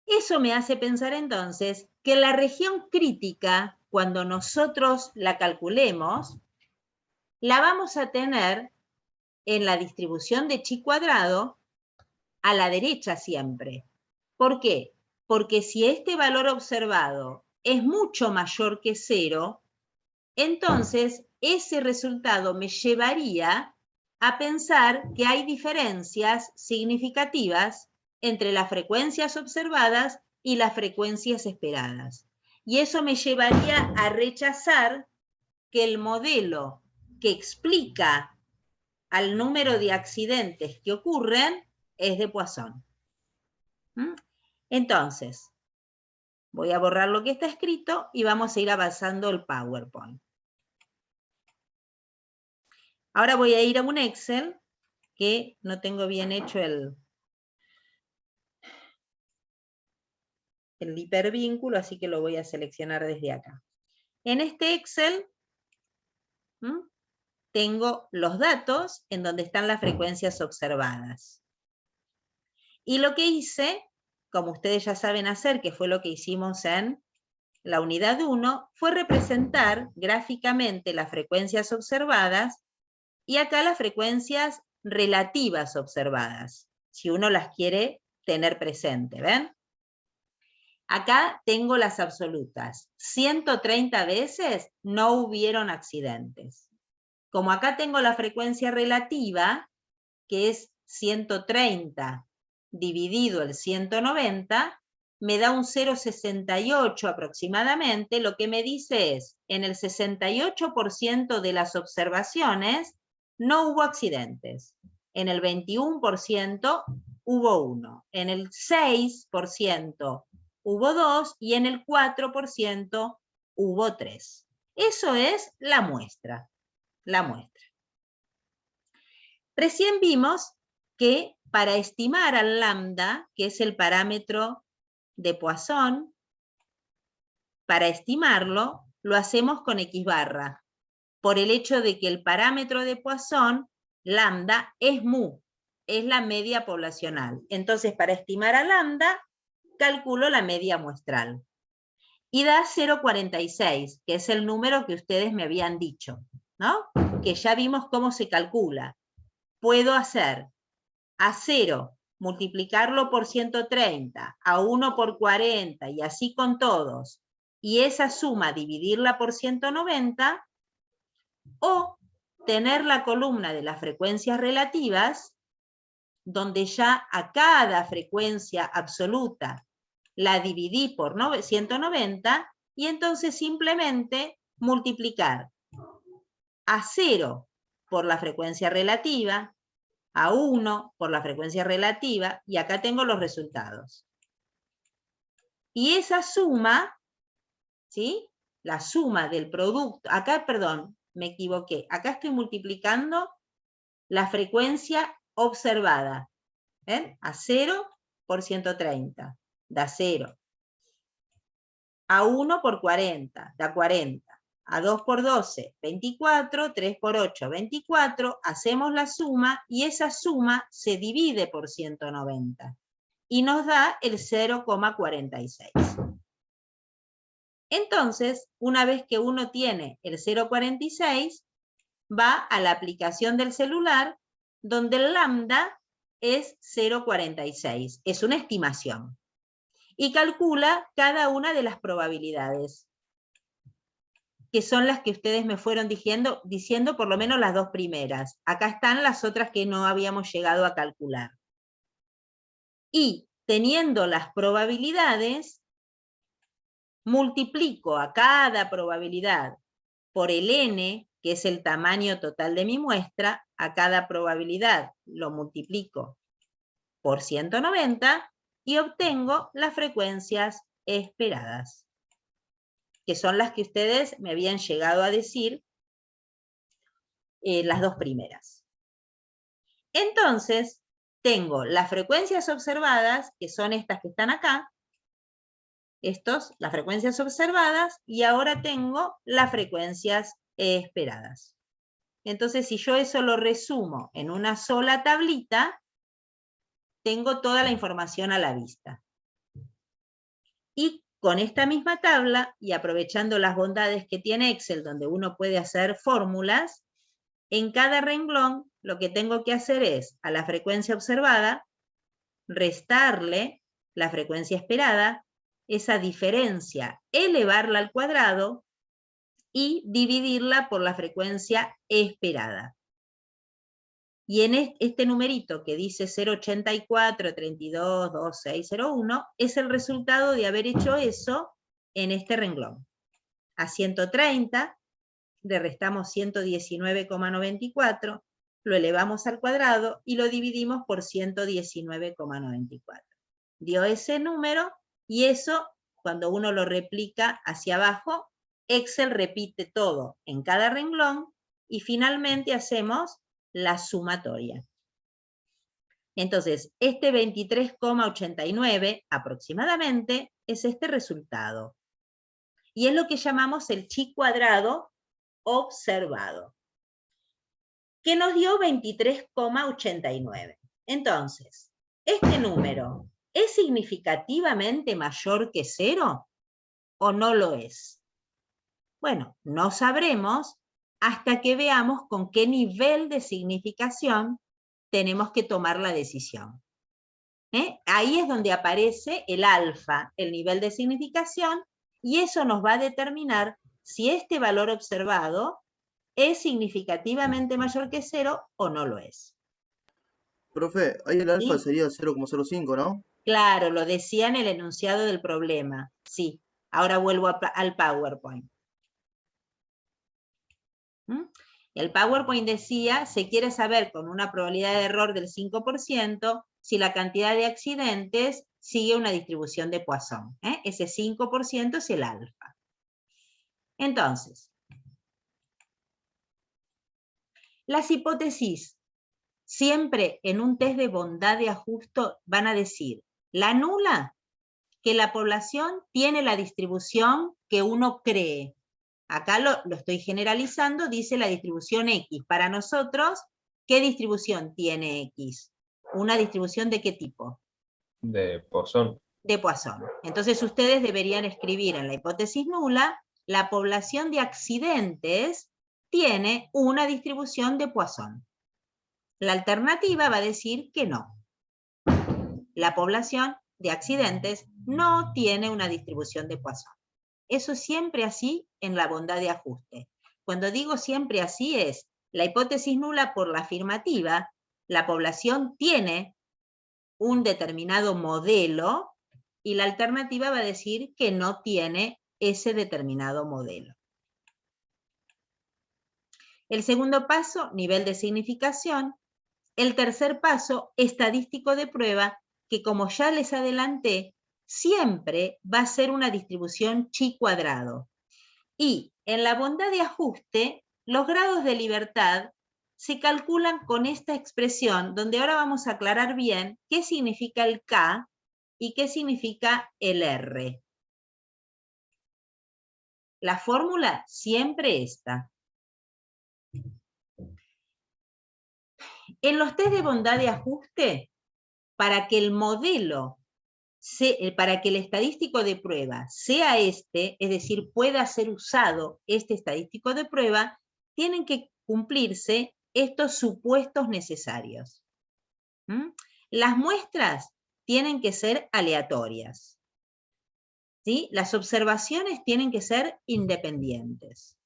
Eso me hace pensar entonces que la región crítica, cuando nosotros la calculemos, la vamos a tener en la distribución de chi cuadrado a la derecha siempre. ¿Por qué? Porque si este valor observado es mucho mayor que 0, entonces ese resultado me llevaría a pensar que hay diferencias significativas entre las frecuencias observadas y las frecuencias esperadas. Y eso me llevaría a rechazar que el modelo que explica al número de accidentes que ocurren es de Poisson. Entonces, voy a borrar lo que está escrito y vamos a ir avanzando el PowerPoint. Ahora voy a ir a un Excel que no tengo bien hecho el hipervínculo, así que lo voy a seleccionar desde acá. En este Excel tengo los datos en donde están las frecuencias observadas. Y lo que hice, como ustedes ya saben hacer, que fue lo que hicimos en la unidad 1, fue representar gráficamente las frecuencias observadas y acá las frecuencias relativas observadas, si uno las quiere tener presente, ¿ven? Acá tengo las absolutas. 130 veces no hubieron accidentes. Como acá tengo la frecuencia relativa, que es 130 dividido el 190, me da un 0,68 aproximadamente. Lo que me dice es, en el 68% de las observaciones no hubo accidentes. En el 21% hubo 1. En el 6% hubo 2 y en el 4% hubo 3. Eso es la muestra. La muestra. Recién vimos que para estimar al lambda, que es el parámetro de Poisson, para estimarlo, lo hacemos con X barra, por el hecho de que el parámetro de Poisson, lambda, es mu, es la media poblacional. Entonces, para estimar a lambda, calculo la media muestral. Y da 0,46, que es el número que ustedes me habían dicho, ¿no? Que ya vimos cómo se calcula. Puedo hacer a 0, multiplicarlo por 130, a 1 por 40, y así con todos, y esa suma dividirla por 190, o tener la columna de las frecuencias relativas, donde ya a cada frecuencia absoluta la dividí por 190, y entonces simplemente multiplicar a 0 por la frecuencia relativa, a 1 por la frecuencia relativa, y acá tengo los resultados. Y esa suma, ¿sí? La suma del producto, acá, perdón, me equivoqué, acá estoy multiplicando la frecuencia observada, ¿ven? A 0 por 130, da 0. A 1 por 40, da 40. A 2 por 12, 24, 3 por 8, 24, hacemos la suma y esa suma se divide por 190 y nos da el 0,46. Entonces, una vez que uno tiene el 0,46, va a la aplicación del celular donde el lambda es 0,46, es una estimación, y calcula cada una de las probabilidades, que son las que ustedes me fueron diciendo por lo menos las dos primeras. Acá están las otras que no habíamos llegado a calcular. Y teniendo las probabilidades, multiplico a cada probabilidad por el n, que es el tamaño total de mi muestra. A cada probabilidad lo multiplico por 190 y obtengo las frecuencias esperadas, que son las que ustedes me habían llegado a decir, las dos primeras. Entonces, tengo las frecuencias observadas, que son estas que están acá, las frecuencias observadas, y ahora tengo las frecuencias esperadas. Entonces, si yo eso lo resumo en una sola tablita, tengo toda la información a la vista. Y con esta misma tabla, y aprovechando las bondades que tiene Excel, donde uno puede hacer fórmulas, en cada renglón lo que tengo que hacer es, a la frecuencia observada, restarle la frecuencia esperada, esa diferencia, elevarla al cuadrado y dividirla por la frecuencia esperada. Y en este numerito que dice 0,84, 32, 2601, es el resultado de haber hecho eso en este renglón. A 130 le restamos 119,94, lo elevamos al cuadrado y lo dividimos por 119,94. Dio ese número, y eso, cuando uno lo replica hacia abajo, Excel repite todo en cada renglón, y finalmente hacemos la sumatoria. Entonces, este 23,89 aproximadamente es este resultado. Y es lo que llamamos el chi cuadrado observado, que nos dio 23,89. Entonces, ¿este número es significativamente mayor que 0 o no lo es? Bueno, no sabremos hasta que veamos con qué nivel de significación tenemos que tomar la decisión. Ahí es donde aparece el alfa, el nivel de significación, y eso nos va a determinar si este valor observado es significativamente mayor que 0 o no lo es. Profe, ahí el alfa ¿Sí? sería 0,05, ¿no? Claro, lo decía en el enunciado del problema. Sí, ahora vuelvo al PowerPoint. El PowerPoint decía, se quiere saber con una probabilidad de error del 5% si la cantidad de accidentes sigue una distribución de Poisson. Ese 5% es el alfa. Entonces, las hipótesis siempre en un test de bondad de ajuste van a decir, la nula, que la población tiene la distribución que uno cree. Acá lo estoy generalizando, dice la distribución X. Para nosotros, ¿qué distribución tiene X? ¿Una distribución de qué tipo? De Poisson. De Poisson. Entonces ustedes deberían escribir en la hipótesis nula, la población de accidentes tiene una distribución de Poisson. La alternativa va a decir que no. La población de accidentes no tiene una distribución de Poisson. Eso es siempre así en la bondad de ajuste. Cuando digo siempre así es, la hipótesis nula por la afirmativa, la población tiene un determinado modelo, y la alternativa va a decir que no tiene ese determinado modelo. El segundo paso, nivel de significación. El tercer paso, estadístico de prueba, que como ya les adelanté, siempre va a ser una distribución chi cuadrado. Y en la bondad de ajuste, los grados de libertad se calculan con esta expresión, donde ahora vamos a aclarar bien qué significa el K y qué significa el R. La fórmula siempre esta. En los test de bondad de ajuste, para que el modelo, para que el estadístico de prueba sea este, es decir, pueda ser usado este estadístico de prueba, tienen que cumplirse estos supuestos necesarios. Las muestras tienen que ser aleatorias. ¿Sí? Las observaciones tienen que ser independientes.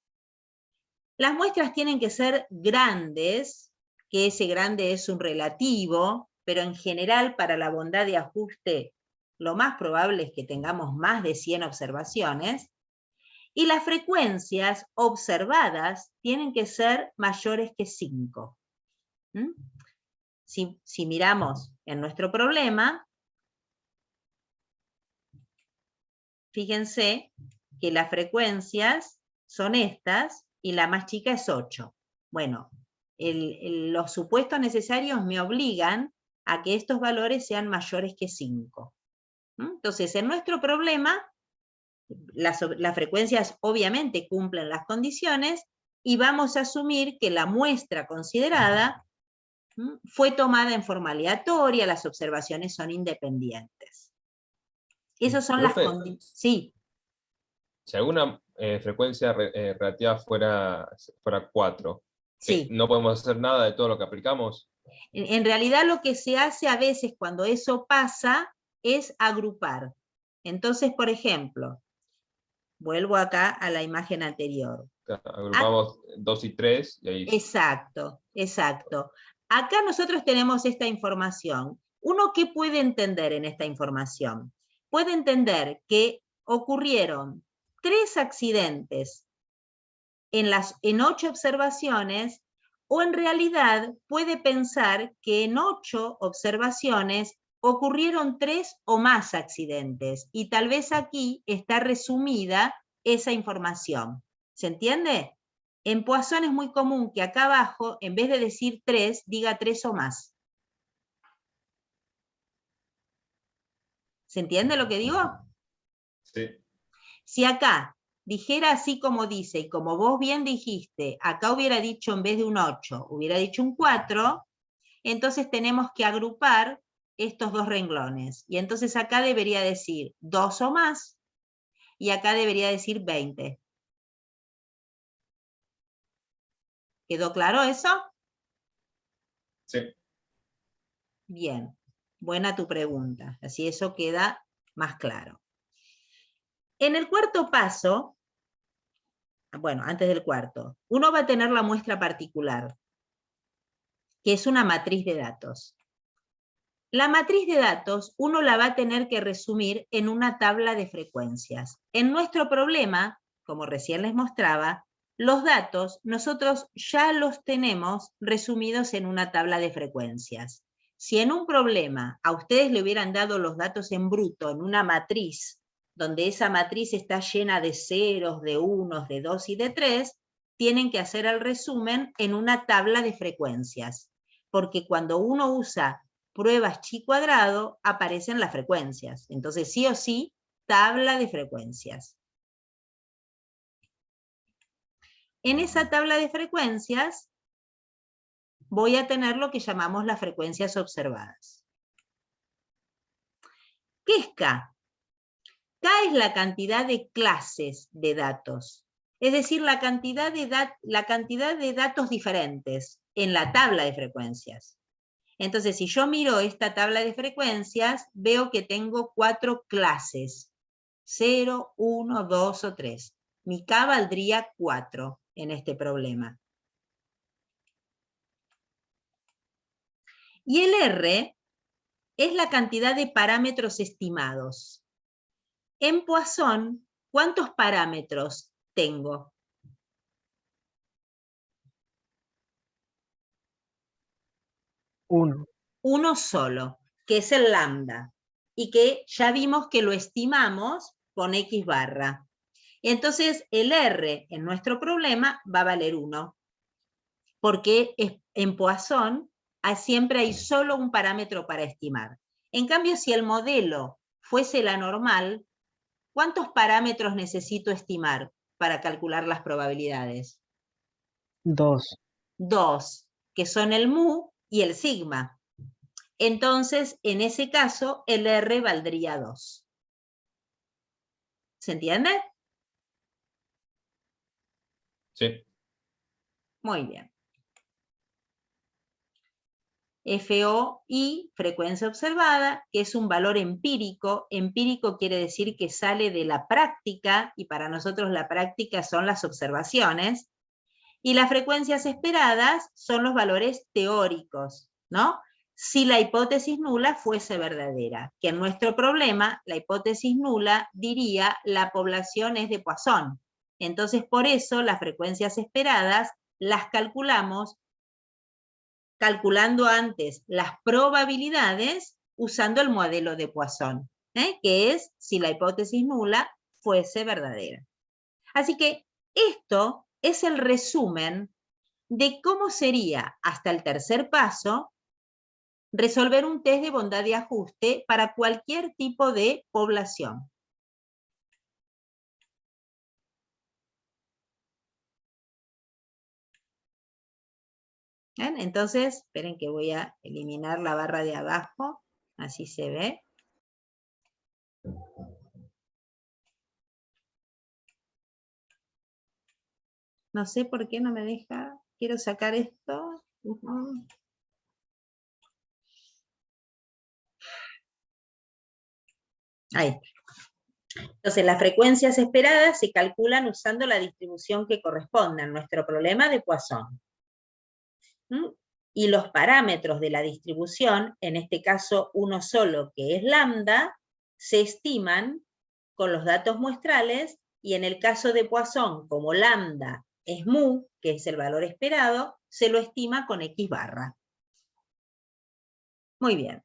Las muestras tienen que ser grandes, que ese grande es un relativo, pero en general para la bondad de ajuste lo más probable es que tengamos más de 100 observaciones, y las frecuencias observadas tienen que ser mayores que 5. Si miramos en nuestro problema, fíjense que las frecuencias son estas y la más chica es 8. Bueno, los supuestos necesarios me obligan a que estos valores sean mayores que 5. Entonces, en nuestro problema las frecuencias obviamente cumplen las condiciones y vamos a asumir que la muestra considerada fue tomada en forma aleatoria, las observaciones son independientes. Esas son las Profe, condiciones. Sí. Si alguna frecuencia relativa fuera 4, Sí. ¿no podemos hacer nada de todo lo que aplicamos? En realidad lo que se hace a veces cuando eso pasa es agrupar. Entonces, por ejemplo, vuelvo acá a la imagen anterior. Agrupamos 2 y 3 y ahí... Exacto, exacto. Acá nosotros tenemos esta información. ¿Uno qué puede entender en esta información? Puede entender que ocurrieron 3 accidentes en 8 observaciones, o en realidad puede pensar que en 8 observaciones ocurrieron 3 o más accidentes, y tal vez aquí está resumida esa información. ¿Se entiende? En Poisson es muy común que acá abajo, en vez de decir 3, diga 3 o más. ¿Se entiende lo que digo? Sí. Si acá dijera así como dice, y como vos bien dijiste, acá hubiera dicho en vez de un 8, hubiera dicho un 4, entonces tenemos que agrupar estos 2 renglones. Y entonces acá debería decir 2 o más, y acá debería decir 20. ¿Quedó claro eso? Sí. Bien, buena tu pregunta, así eso queda más claro. En el cuarto paso, bueno, antes del cuarto, uno va a tener la muestra particular, que es una matriz de datos. La matriz de datos uno la va a tener que resumir en una tabla de frecuencias. En nuestro problema, como recién les mostraba, los datos nosotros ya los tenemos resumidos en una tabla de frecuencias. Si en un problema a ustedes le hubieran dado los datos en bruto, en una matriz, donde esa matriz está llena de ceros, de unos, de dos y de tres, tienen que hacer el resumen en una tabla de frecuencias. Porque cuando uno usa pruebas chi cuadrado, aparecen las frecuencias. Entonces, sí o sí, tabla de frecuencias. En esa tabla de frecuencias voy a tener lo que llamamos las frecuencias observadas. ¿Qué es K? K es la cantidad de clases de datos, es decir, la cantidad de datos diferentes en la tabla de frecuencias. Entonces, si yo miro esta tabla de frecuencias, veo que tengo 4 clases, 0, 1, 2 o 3. Mi K valdría 4 en este problema. Y el R es la cantidad de parámetros estimados. En Poisson, ¿cuántos parámetros tengo? Uno solo, que es el lambda, y que ya vimos que lo estimamos con X barra. Entonces, el R en nuestro problema va a valer 1, porque en Poisson siempre hay solo un parámetro para estimar. En cambio, si el modelo fuese la normal, ¿cuántos parámetros necesito estimar para calcular las probabilidades? 2. 2, que son el mu y el sigma. Entonces, en ese caso, el R valdría 2. ¿Se entiende? Sí. Muy bien. FOI, frecuencia observada, que es un valor empírico. Empírico quiere decir que sale de la práctica, y para nosotros la práctica son las observaciones. Y las frecuencias esperadas son los valores teóricos, ¿no? Si la hipótesis nula fuese verdadera, que en nuestro problema la hipótesis nula diría la población es de Poisson. Entonces, por eso las frecuencias esperadas las calculamos calculando antes las probabilidades usando el modelo de Poisson, que es si la hipótesis nula fuese verdadera. Así que esto es el resumen de cómo sería hasta el tercer paso resolver un test de bondad y ajuste para cualquier tipo de población. ¿Ven? Entonces, esperen que voy a eliminar la barra de abajo, así se ve. No sé por qué no me deja, quiero sacar esto. Ahí está. Entonces, las frecuencias esperadas se calculan usando la distribución que corresponde a nuestro problema de Poisson. Y los parámetros de la distribución, en este caso uno solo que es lambda, se estiman con los datos muestrales, y en el caso de Poisson, como lambda es mu, que es el valor esperado, se lo estima con X barra. Muy bien.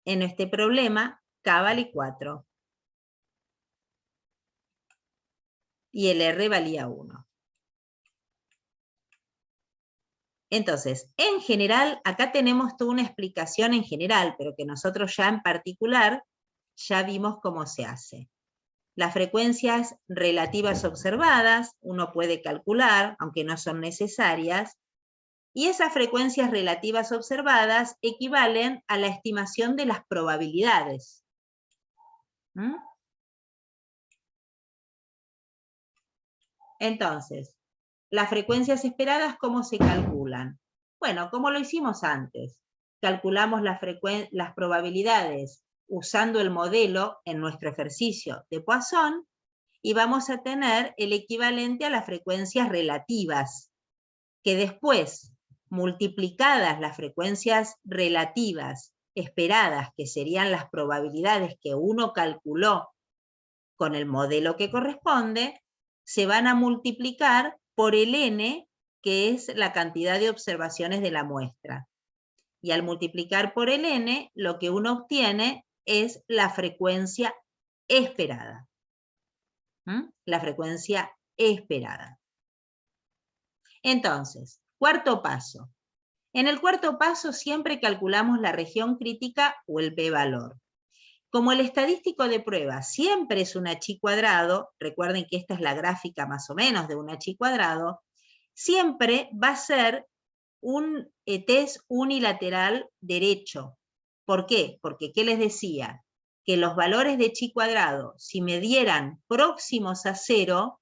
En este problema, K vale 4. Y el R valía 1. Entonces, en general, acá tenemos toda una explicación en general, pero que nosotros ya en particular ya vimos cómo se hace. Las frecuencias relativas observadas, uno puede calcular, aunque no son necesarias, y esas frecuencias relativas observadas equivalen a la estimación de las probabilidades. Entonces, las frecuencias esperadas, ¿cómo se calculan? Bueno, como lo hicimos antes. Calculamos las probabilidades usando el modelo en nuestro ejercicio de Poisson, y vamos a tener el equivalente a las frecuencias relativas, que después, multiplicadas las frecuencias relativas esperadas, que serían las probabilidades que uno calculó con el modelo que corresponde, se van a multiplicar por el n, que es la cantidad de observaciones de la muestra. Y al multiplicar por el n, lo que uno obtiene es la frecuencia esperada. La frecuencia esperada. Entonces, cuarto paso. En el cuarto paso siempre calculamos la región crítica o el p-valor. Como el estadístico de prueba siempre es un H cuadrado, recuerden que esta es la gráfica más o menos de un H cuadrado, siempre va a ser un test unilateral derecho. ¿Por qué? Porque, ¿qué les decía? Que los valores de chi cuadrado, si me dieran próximos a 0,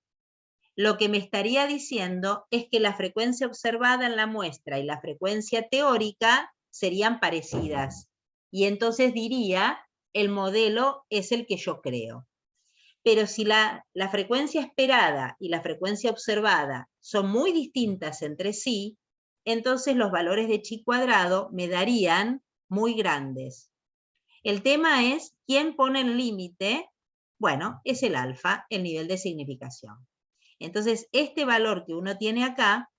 lo que me estaría diciendo es que la frecuencia observada en la muestra y la frecuencia teórica serían parecidas. Y entonces diría, el modelo es el que yo creo. Pero si la frecuencia esperada y la frecuencia observada son muy distintas entre sí, entonces los valores de chi cuadrado me darían muy grandes. El tema es, ¿quién pone el límite? Bueno, es el alfa, el nivel de significación. Entonces, este valor que uno tiene acá,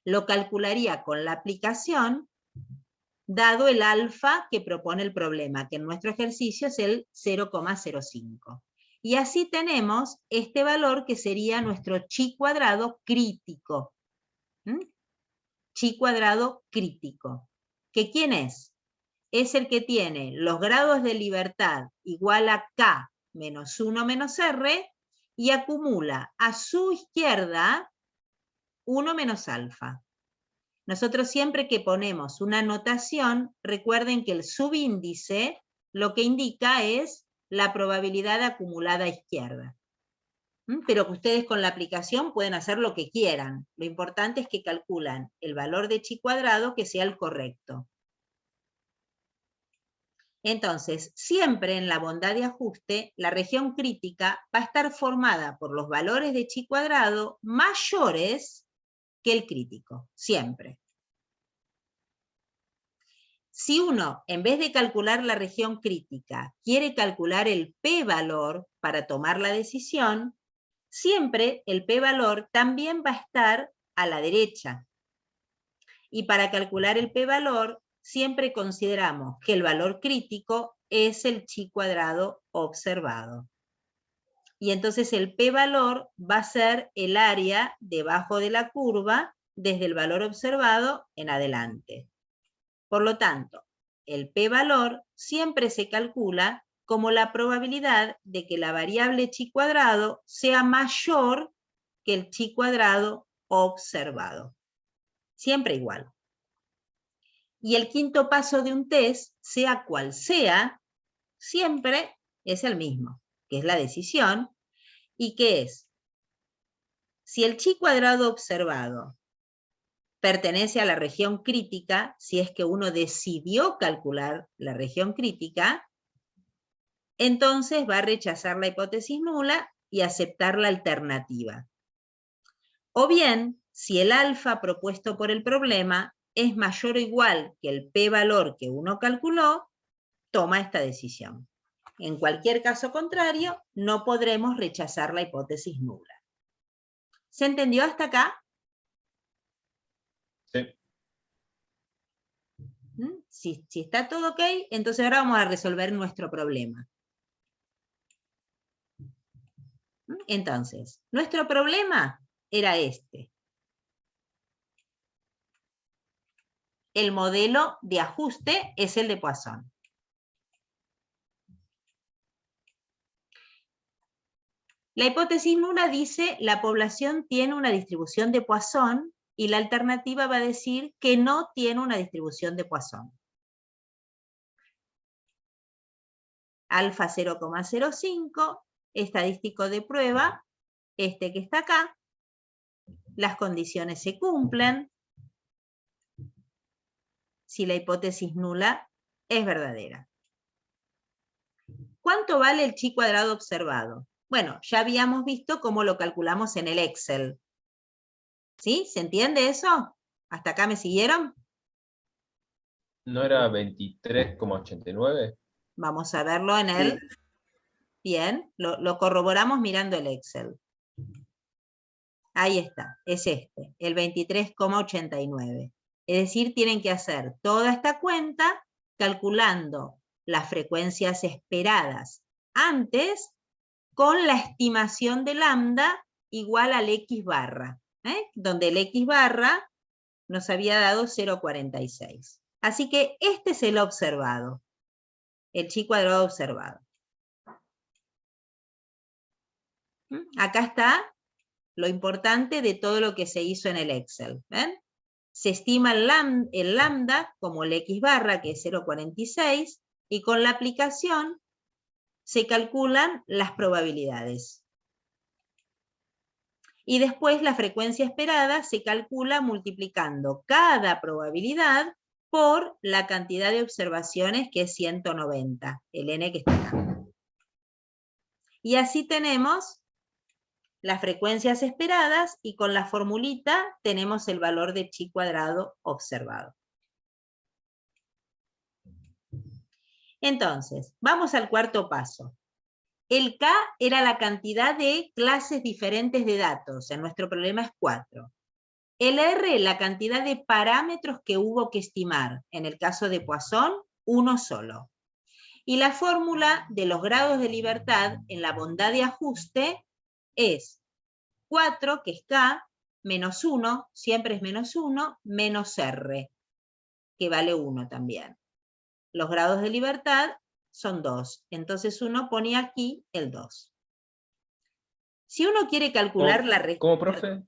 lo calcularía con la aplicación, dado el alfa que propone el problema, que en nuestro ejercicio es el 0,05. Y así tenemos este valor que sería nuestro chi cuadrado crítico. Chi cuadrado crítico. ¿Que quién es? Es el que tiene los grados de libertad igual a K menos 1 menos R, y acumula a su izquierda 1 menos alfa. Nosotros siempre que ponemos una notación, recuerden que el subíndice lo que indica es la probabilidad acumulada a izquierda. Pero que ustedes con la aplicación pueden hacer lo que quieran. Lo importante es que calculan el valor de chi cuadrado que sea el correcto. Entonces, siempre en la bondad de ajuste, la región crítica va a estar formada por los valores de chi cuadrado mayores que el crítico, siempre. Si uno, en vez de calcular la región crítica, quiere calcular el p-valor para tomar la decisión, siempre el p-valor también va a estar a la derecha. Y para calcular el p-valor, siempre consideramos que el valor crítico es el chi cuadrado observado. Y entonces el p-valor va a ser el área debajo de la curva desde el valor observado en adelante. Por lo tanto, el p-valor siempre se calcula como la probabilidad de que la variable chi cuadrado sea mayor que el chi cuadrado observado. Siempre igual. Y el quinto paso de un test, sea cual sea, siempre es el mismo, que es la decisión, y que es, si el chi cuadrado observado pertenece a la región crítica, si es que uno decidió calcular la región crítica, entonces va a rechazar la hipótesis nula y aceptar la alternativa. O bien, si el alfa propuesto por el problema es mayor o igual que el p-valor que uno calculó, toma esta decisión. En cualquier caso contrario, no podremos rechazar la hipótesis nula. ¿Se entendió hasta acá? Sí. Si está todo ok, entonces ahora vamos a resolver nuestro problema. Entonces, nuestro problema era este. El modelo de ajuste es el de Poisson. La hipótesis nula dice la población tiene una distribución de Poisson y la alternativa va a decir que no tiene una distribución de Poisson. Alfa 0,05, estadístico de prueba, este que está acá. Las condiciones se cumplen si la hipótesis nula es verdadera. ¿Cuánto vale el chi cuadrado observado? Bueno, ya habíamos visto cómo lo calculamos en el Excel. ¿Sí? ¿Se entiende eso? ¿Hasta acá me siguieron? ¿No era 23,89? Vamos a verlo en el... Bien, lo corroboramos mirando el Excel. Ahí está, es este, el 23,89. Es decir, tienen que hacer toda esta cuenta calculando las frecuencias esperadas antes con la estimación de lambda igual al X barra, donde el X barra nos había dado 0,46. Así que este es el observado, el chi cuadrado observado. Acá está lo importante de todo lo que se hizo en el Excel. ¿Ven? Se estima el lambda como el X barra, que es 0,46, y con la aplicación se calculan las probabilidades. Y después la frecuencia esperada se calcula multiplicando cada probabilidad por la cantidad de observaciones, que es 190, el n que está acá. Y así tenemos las frecuencias esperadas y con la formulita tenemos el valor de chi cuadrado observado. Entonces, vamos al cuarto paso. El K era la cantidad de clases diferentes de datos, en nuestro problema es 4. El R, la cantidad de parámetros que hubo que estimar, en el caso de Poisson, uno solo. Y la fórmula de los grados de libertad en la bondad de ajuste es 4, que es K, menos 1, siempre es menos 1, menos R, que vale 1 también. Los grados de libertad son 2, entonces uno pone aquí el 2. Si uno quiere calcular la respuesta... ¿Cómo, profe?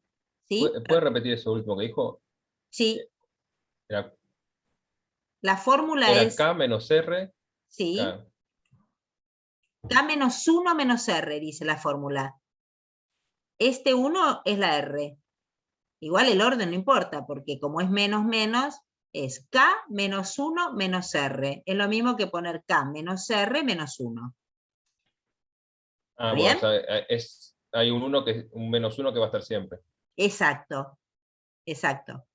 ¿Sí? ¿Puede repetir eso último que dijo? Sí. Era, la fórmula era es... K menos R. Sí. K. K menos 1 menos R, dice la fórmula. Este 1 es la R. Igual el orden no importa, porque como es menos menos, es K menos 1 menos R. Es lo mismo que poner K menos R menos 1. Ah, ¿Bien? bueno, o sea, hay un menos 1 que va a estar siempre. Exacto. Exacto.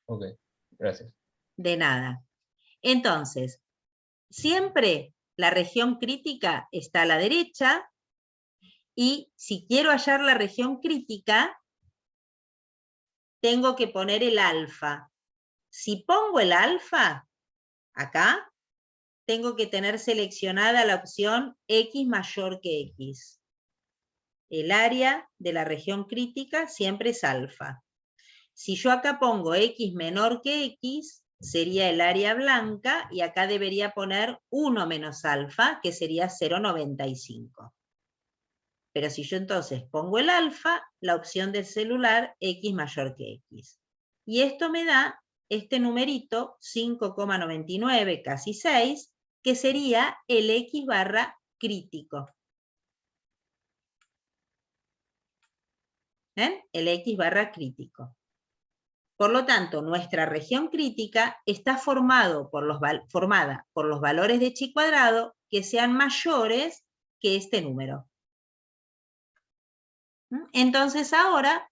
Ok, gracias. De nada. Entonces, siempre la región crítica está a la derecha, y si quiero hallar la región crítica, tengo que poner el alfa. Si pongo el alfa, acá, tengo que tener seleccionada la opción X mayor que X. El área de la región crítica siempre es alfa. Si yo acá pongo X menor que X, sería el área blanca, y acá debería poner 1 menos alfa, que sería 0,95. Pero si yo entonces pongo el alfa, la opción del celular X mayor que X. Y esto me da este numerito 5,99, casi 6, que sería el X barra crítico. ¿Ven? El X barra crítico. Por lo tanto, nuestra región crítica está formada por los valores de chi cuadrado que sean mayores que este número. Entonces ahora,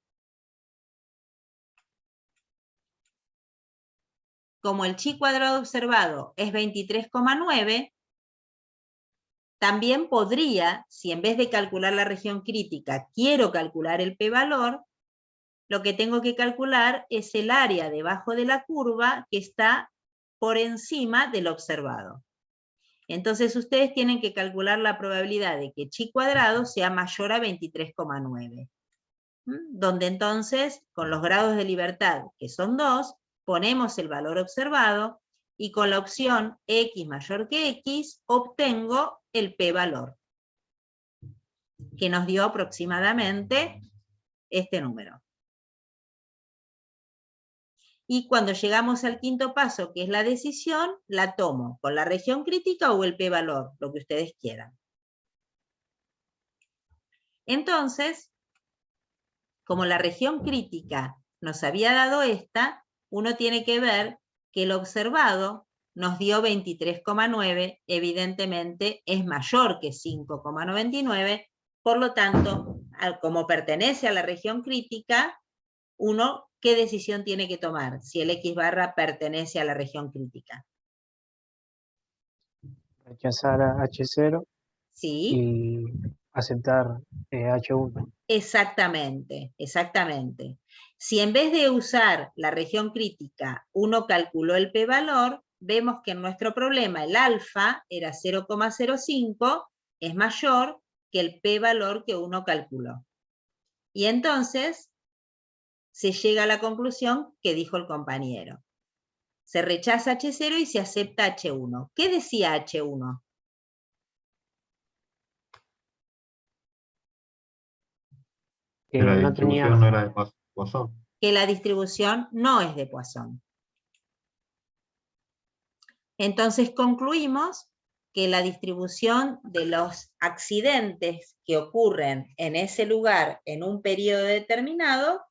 como el chi cuadrado observado es 23,9, también podría, si en vez de calcular la región crítica quiero calcular el p-valor, lo que tengo que calcular es el área debajo de la curva que está por encima del observado. Entonces ustedes tienen que calcular la probabilidad de que chi cuadrado sea mayor a 23,9. Donde entonces, con los grados de libertad, que son 2, ponemos el valor observado y con la opción X mayor que X obtengo el p-valor, que nos dio aproximadamente este número. Y cuando llegamos al quinto paso, que es la decisión, la tomo con la región crítica o el p-valor, lo que ustedes quieran. Entonces, como la región crítica nos había dado esta, uno tiene que ver que el observado nos dio 23,9, evidentemente es mayor que 5,99, por lo tanto, como pertenece a la región crítica, uno, ¿qué decisión tiene que tomar si el X barra pertenece a la región crítica? Rechazar a H0 Sí. y aceptar H1. Exactamente, exactamente. Si en vez de usar la región crítica uno calculó el p-valor, vemos que en nuestro problema el alfa era 0,05, es mayor que el p-valor que uno calculó. Y entonces se llega a la conclusión que dijo el compañero. Se rechaza H0 y se acepta H1. ¿Qué decía H1? Que la no distribución tenía- no era de Poisson. Que la distribución no es de Poisson. Entonces concluimos que la distribución de los accidentes que ocurren en ese lugar en un periodo determinado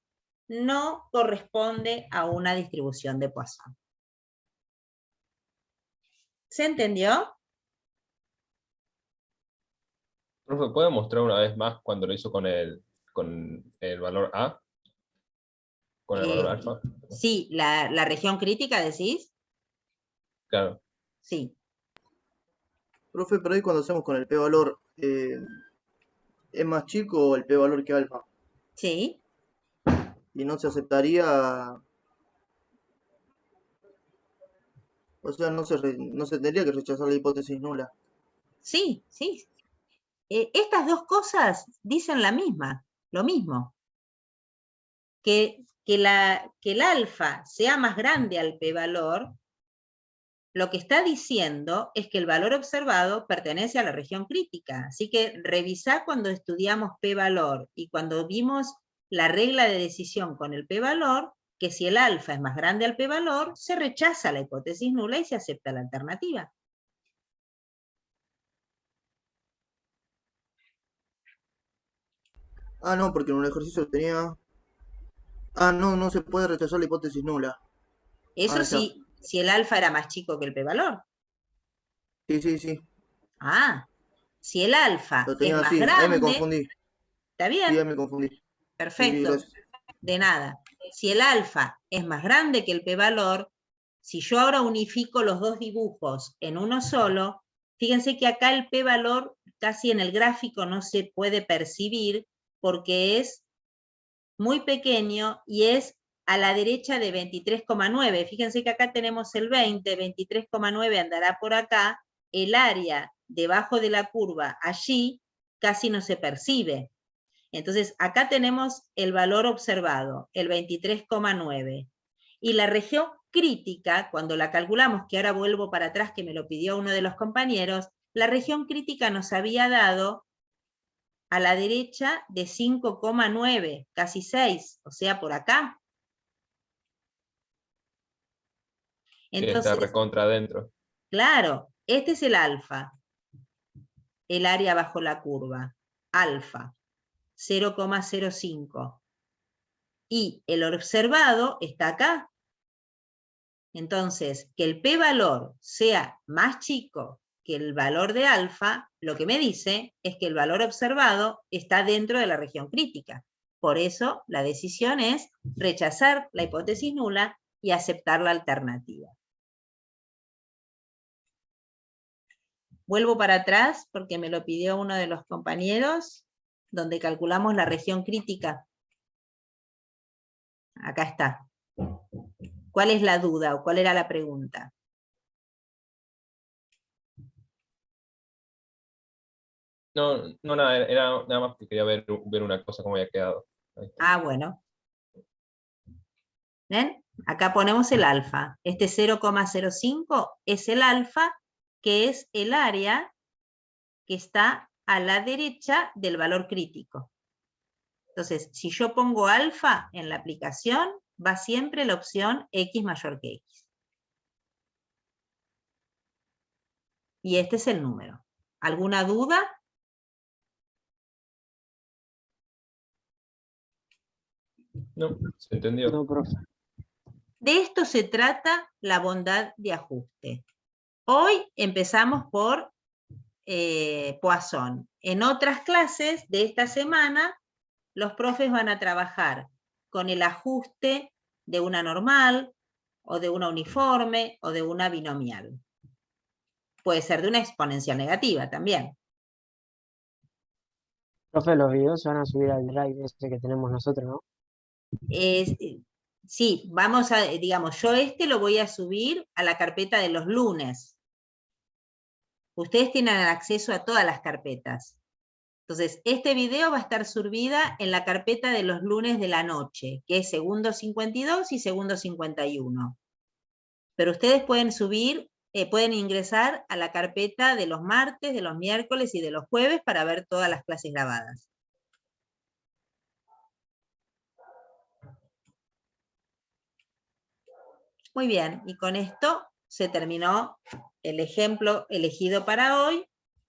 no corresponde a una distribución de Poisson. ¿Se entendió? Profe, ¿puede mostrar una vez más cuando lo hizo con el valor A? Con el valor alfa. Sí, la región crítica, ¿decís? Claro. Sí. Profe, pero ahí cuando hacemos con el p-valor, ¿es más chico el p-valor que alfa? Sí. Y no se aceptaría... O sea, no se tendría que rechazar la hipótesis nula. Sí, sí. Estas dos cosas dicen lo mismo. Que el alfa sea más grande al p-valor, lo que está diciendo es que el valor observado pertenece a la región crítica. Así que revisá cuando estudiamos p-valor y cuando vimos la regla de decisión con el p-valor, que si el alfa es más grande al p-valor, se rechaza la hipótesis nula y se acepta la alternativa. Ah, no, porque en un ejercicio tenía... Ah, no, no se puede rechazar la hipótesis nula. Eso sí, si el alfa era más chico que el p-valor. Sí, sí, sí. Ah, si el alfa Lo tenía es más así, grande... ahí me confundí. ¿Está bien? Sí, ahí me confundí. Perfecto. Sí, de nada. Si el alfa es más grande que el p-valor, si yo ahora unifico los dos dibujos en uno solo, fíjense que acá el p-valor casi en el gráfico no se puede percibir porque es muy pequeño y es a la derecha de 23,9. Fíjense que acá tenemos el 20, 23,9 andará por acá, el área debajo de la curva allí casi no se percibe. Entonces, acá tenemos el valor observado, el 23,9. Y la región crítica, cuando la calculamos, que ahora vuelvo para atrás, que me lo pidió uno de los compañeros, la región crítica nos había dado a la derecha de 5,9, casi 6, o sea, por acá. Sí, está Entonces, recontra adentro. claro, este es el alfa, el área bajo la curva, alfa, 0,05. Y el observado está acá. Entonces, que el p-valor sea más chico que el valor de alfa, lo que me dice es que el valor observado está dentro de la región crítica. Por eso, la decisión es rechazar la hipótesis nula y aceptar la alternativa. Vuelvo para atrás porque me lo pidió uno de los compañeros, donde calculamos la región crítica. Acá está. ¿Cuál es la duda o cuál era la pregunta? No, no, nada, era nada más que quería ver una cosa cómo había quedado. Ahí está. Ah, bueno. ¿Ven? Acá ponemos el alfa. Este 0,05 es el alfa, que es el área que está a la derecha del valor crítico. Entonces, si yo pongo alfa en la aplicación, va siempre la opción x mayor que x. Y este es el número. ¿Alguna duda? No, se entendió. No, profe. De esto se trata la bondad de ajuste. Hoy empezamos por Poisson. En otras clases de esta semana, los profes van a trabajar con el ajuste de una normal, o de una uniforme, o de una binomial. Puede ser de una exponencial negativa también. Profe, los videos se van a subir al drive ese que tenemos nosotros, ¿no? Sí, vamos a, digamos, yo lo voy a subir a la carpeta de los lunes. Ustedes tienen acceso a todas las carpetas. Entonces, este video va a estar subida en la carpeta de los lunes de la noche, que es segundo 52 y segundo 51. Pero ustedes pueden pueden ingresar a la carpeta de los martes, de los miércoles y de los jueves para ver todas las clases grabadas. Muy bien, y con esto se terminó el ejemplo elegido para hoy,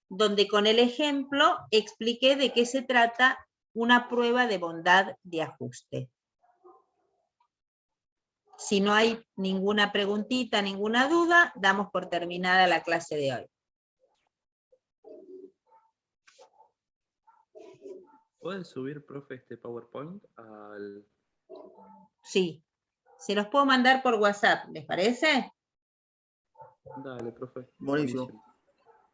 donde con el ejemplo expliqué de qué se trata una prueba de bondad de ajuste. Si no hay ninguna preguntita, ninguna duda, damos por terminada la clase de hoy. ¿Pueden subir, profe, este PowerPoint al...? Sí, se los puedo mandar por WhatsApp, ¿les parece? Dale, profe. Buenísimo.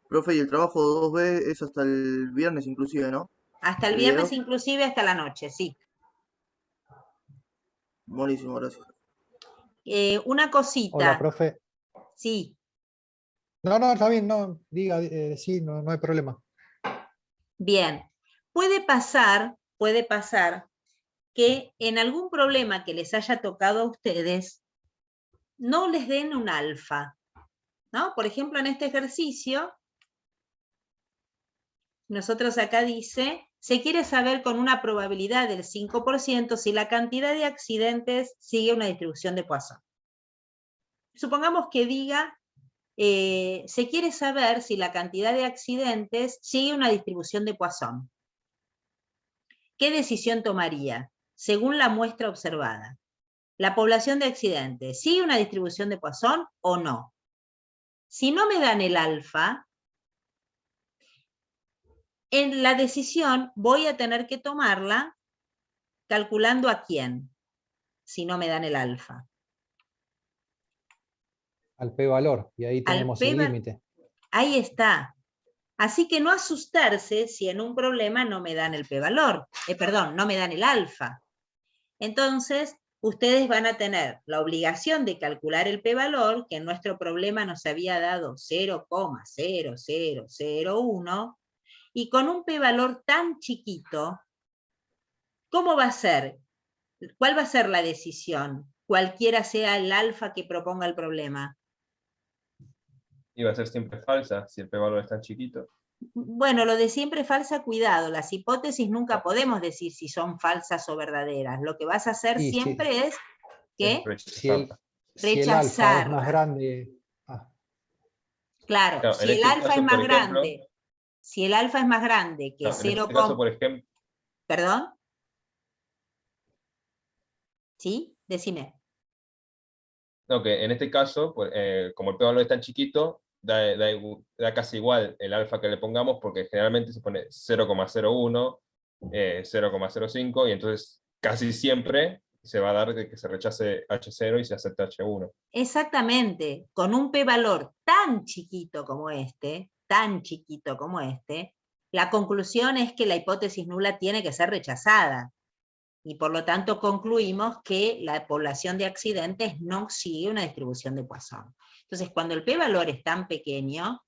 Profe, y el trabajo 2B es hasta el viernes inclusive, ¿no? Hasta el ¿El viernes video? inclusive, hasta la noche, sí. Buenísimo, gracias. Una cosita. Hola, profe. Sí. No, está bien, no, diga, sí, no hay problema. Bien. Puede pasar que en algún problema que les haya tocado a ustedes, no les den un alfa, ¿no? Por ejemplo, en este ejercicio, nosotros acá dice, se quiere saber con una probabilidad del 5% si la cantidad de accidentes sigue una distribución de Poisson. Supongamos que diga, se quiere saber si la cantidad de accidentes sigue una distribución de Poisson. ¿Qué decisión tomaría? Según la muestra observada. ¿La población de accidentes sigue una distribución de Poisson o no? Si no me dan el alfa, en la decisión voy a tener que tomarla calculando a quién, si no me dan el alfa. Al p-valor, y ahí tenemos el límite. Ahí está. Así que no asustarse si en un problema no me dan el p-valor, no me dan el alfa. Entonces, ustedes van a tener la obligación de calcular el p-valor, que en nuestro problema nos había dado 0,0001, y con un p-valor tan chiquito, ¿cómo va a ser? ¿Cuál va a ser la decisión? Cualquiera sea el alfa que proponga el problema. Iba a ser siempre falsa si el p-valor es tan chiquito. Bueno, lo de siempre falsa, cuidado. Las hipótesis nunca podemos decir si son falsas o verdaderas. Lo que vas a hacer Y siempre es que si el alfa es rechazarla. más grande. Claro, Claro, si en el este alfa caso, es más por ejemplo, grande, si el alfa es más grande que no, en 0, este caso, por ejemplo, ¿perdón? ¿Sí? Decime. no, que en este caso, pues, como el p-valor es tan chiquito, da casi igual el alfa que le pongamos, porque generalmente se pone 0,01, 0,05, y entonces casi siempre se va a dar de que se rechace H0 y se acepta H1. Exactamente, con un p-valor tan chiquito como este, la conclusión es que la hipótesis nula tiene que ser rechazada. Y por lo tanto concluimos que la población de accidentes no sigue una distribución de Poisson. Entonces, cuando el p-valor es tan pequeño,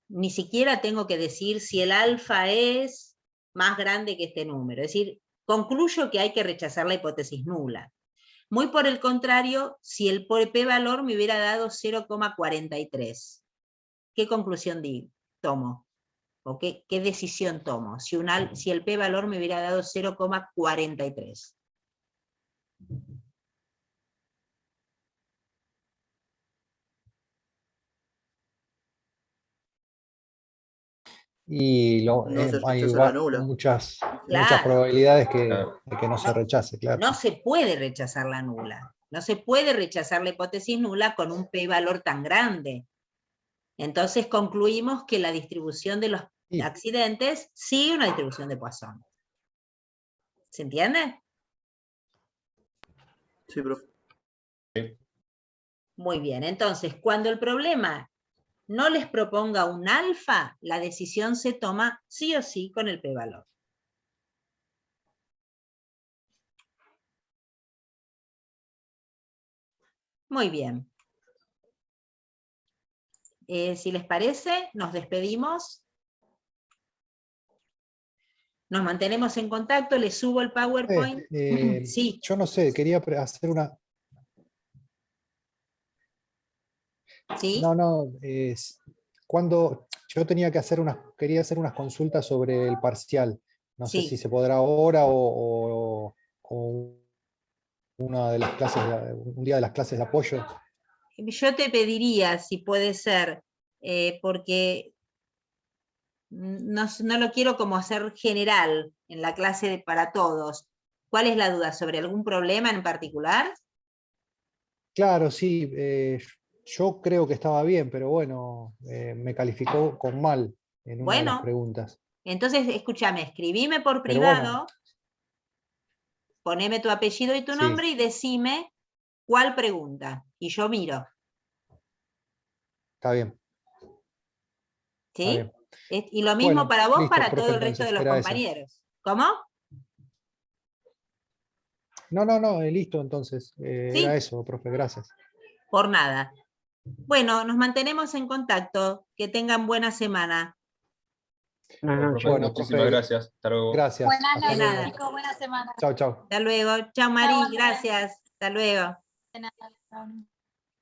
ni siquiera tengo que decir si el alfa es más grande que este número. Es decir, concluyo que hay que rechazar la hipótesis nula. Muy por el contrario, si el p-valor me hubiera dado 0,43, ¿qué conclusión tomo? ¿O qué decisión tomo? Si el p-valor me hubiera dado 0,43. Y No se hay rechaza la nula. muchas Claro. probabilidades Claro. de que no se rechace, claro. No se puede rechazar la nula. No se puede rechazar la hipótesis nula con un p-valor tan grande. Entonces concluimos que la distribución de los accidentes sigue una distribución de Poisson. ¿Se entiende? Sí, profe. Muy bien, entonces cuando el problema no les proponga un alfa, la decisión se toma sí o sí con el p-valor. Muy bien. Si les parece, nos despedimos. Nos mantenemos en contacto, les subo el PowerPoint. Sí. Yo no sé, quería hacer una... ¿Sí? No, cuando yo quería hacer unas consultas sobre el parcial. No sé Sí. si se podrá ahora o una de las clases, un día de las clases de apoyo. Yo te pediría, si puede ser, porque no lo quiero como hacer general en la clase para todos. ¿Cuál es la duda? ¿Sobre algún problema en particular? Claro, sí. Yo creo que estaba bien, pero bueno, me calificó con mal en una de las Bueno, preguntas. entonces escúchame, escribime por Pero privado, bueno, poneme tu apellido y tu sí, nombre y decime cuál pregunta. Y yo miro. está bien. ¿Sí? Está bien. Y lo mismo Bueno, para vos, listo, para profe, todo el resto de entonces, los era eso. compañeros. ¿Cómo? No, listo, entonces. Sí. Era eso, profe, gracias. Por nada. Bueno, nos mantenemos en contacto. Que tengan buena semana. Bueno, profe, Bueno, muchísimas profe, gracias. Hasta luego. gracias. Buenas Hasta noches, luego. chicos. Buena semana. Chau. Hasta luego. Chao, Mari. Chao, Andrea. Gracias. Hasta luego. De nada. Chao.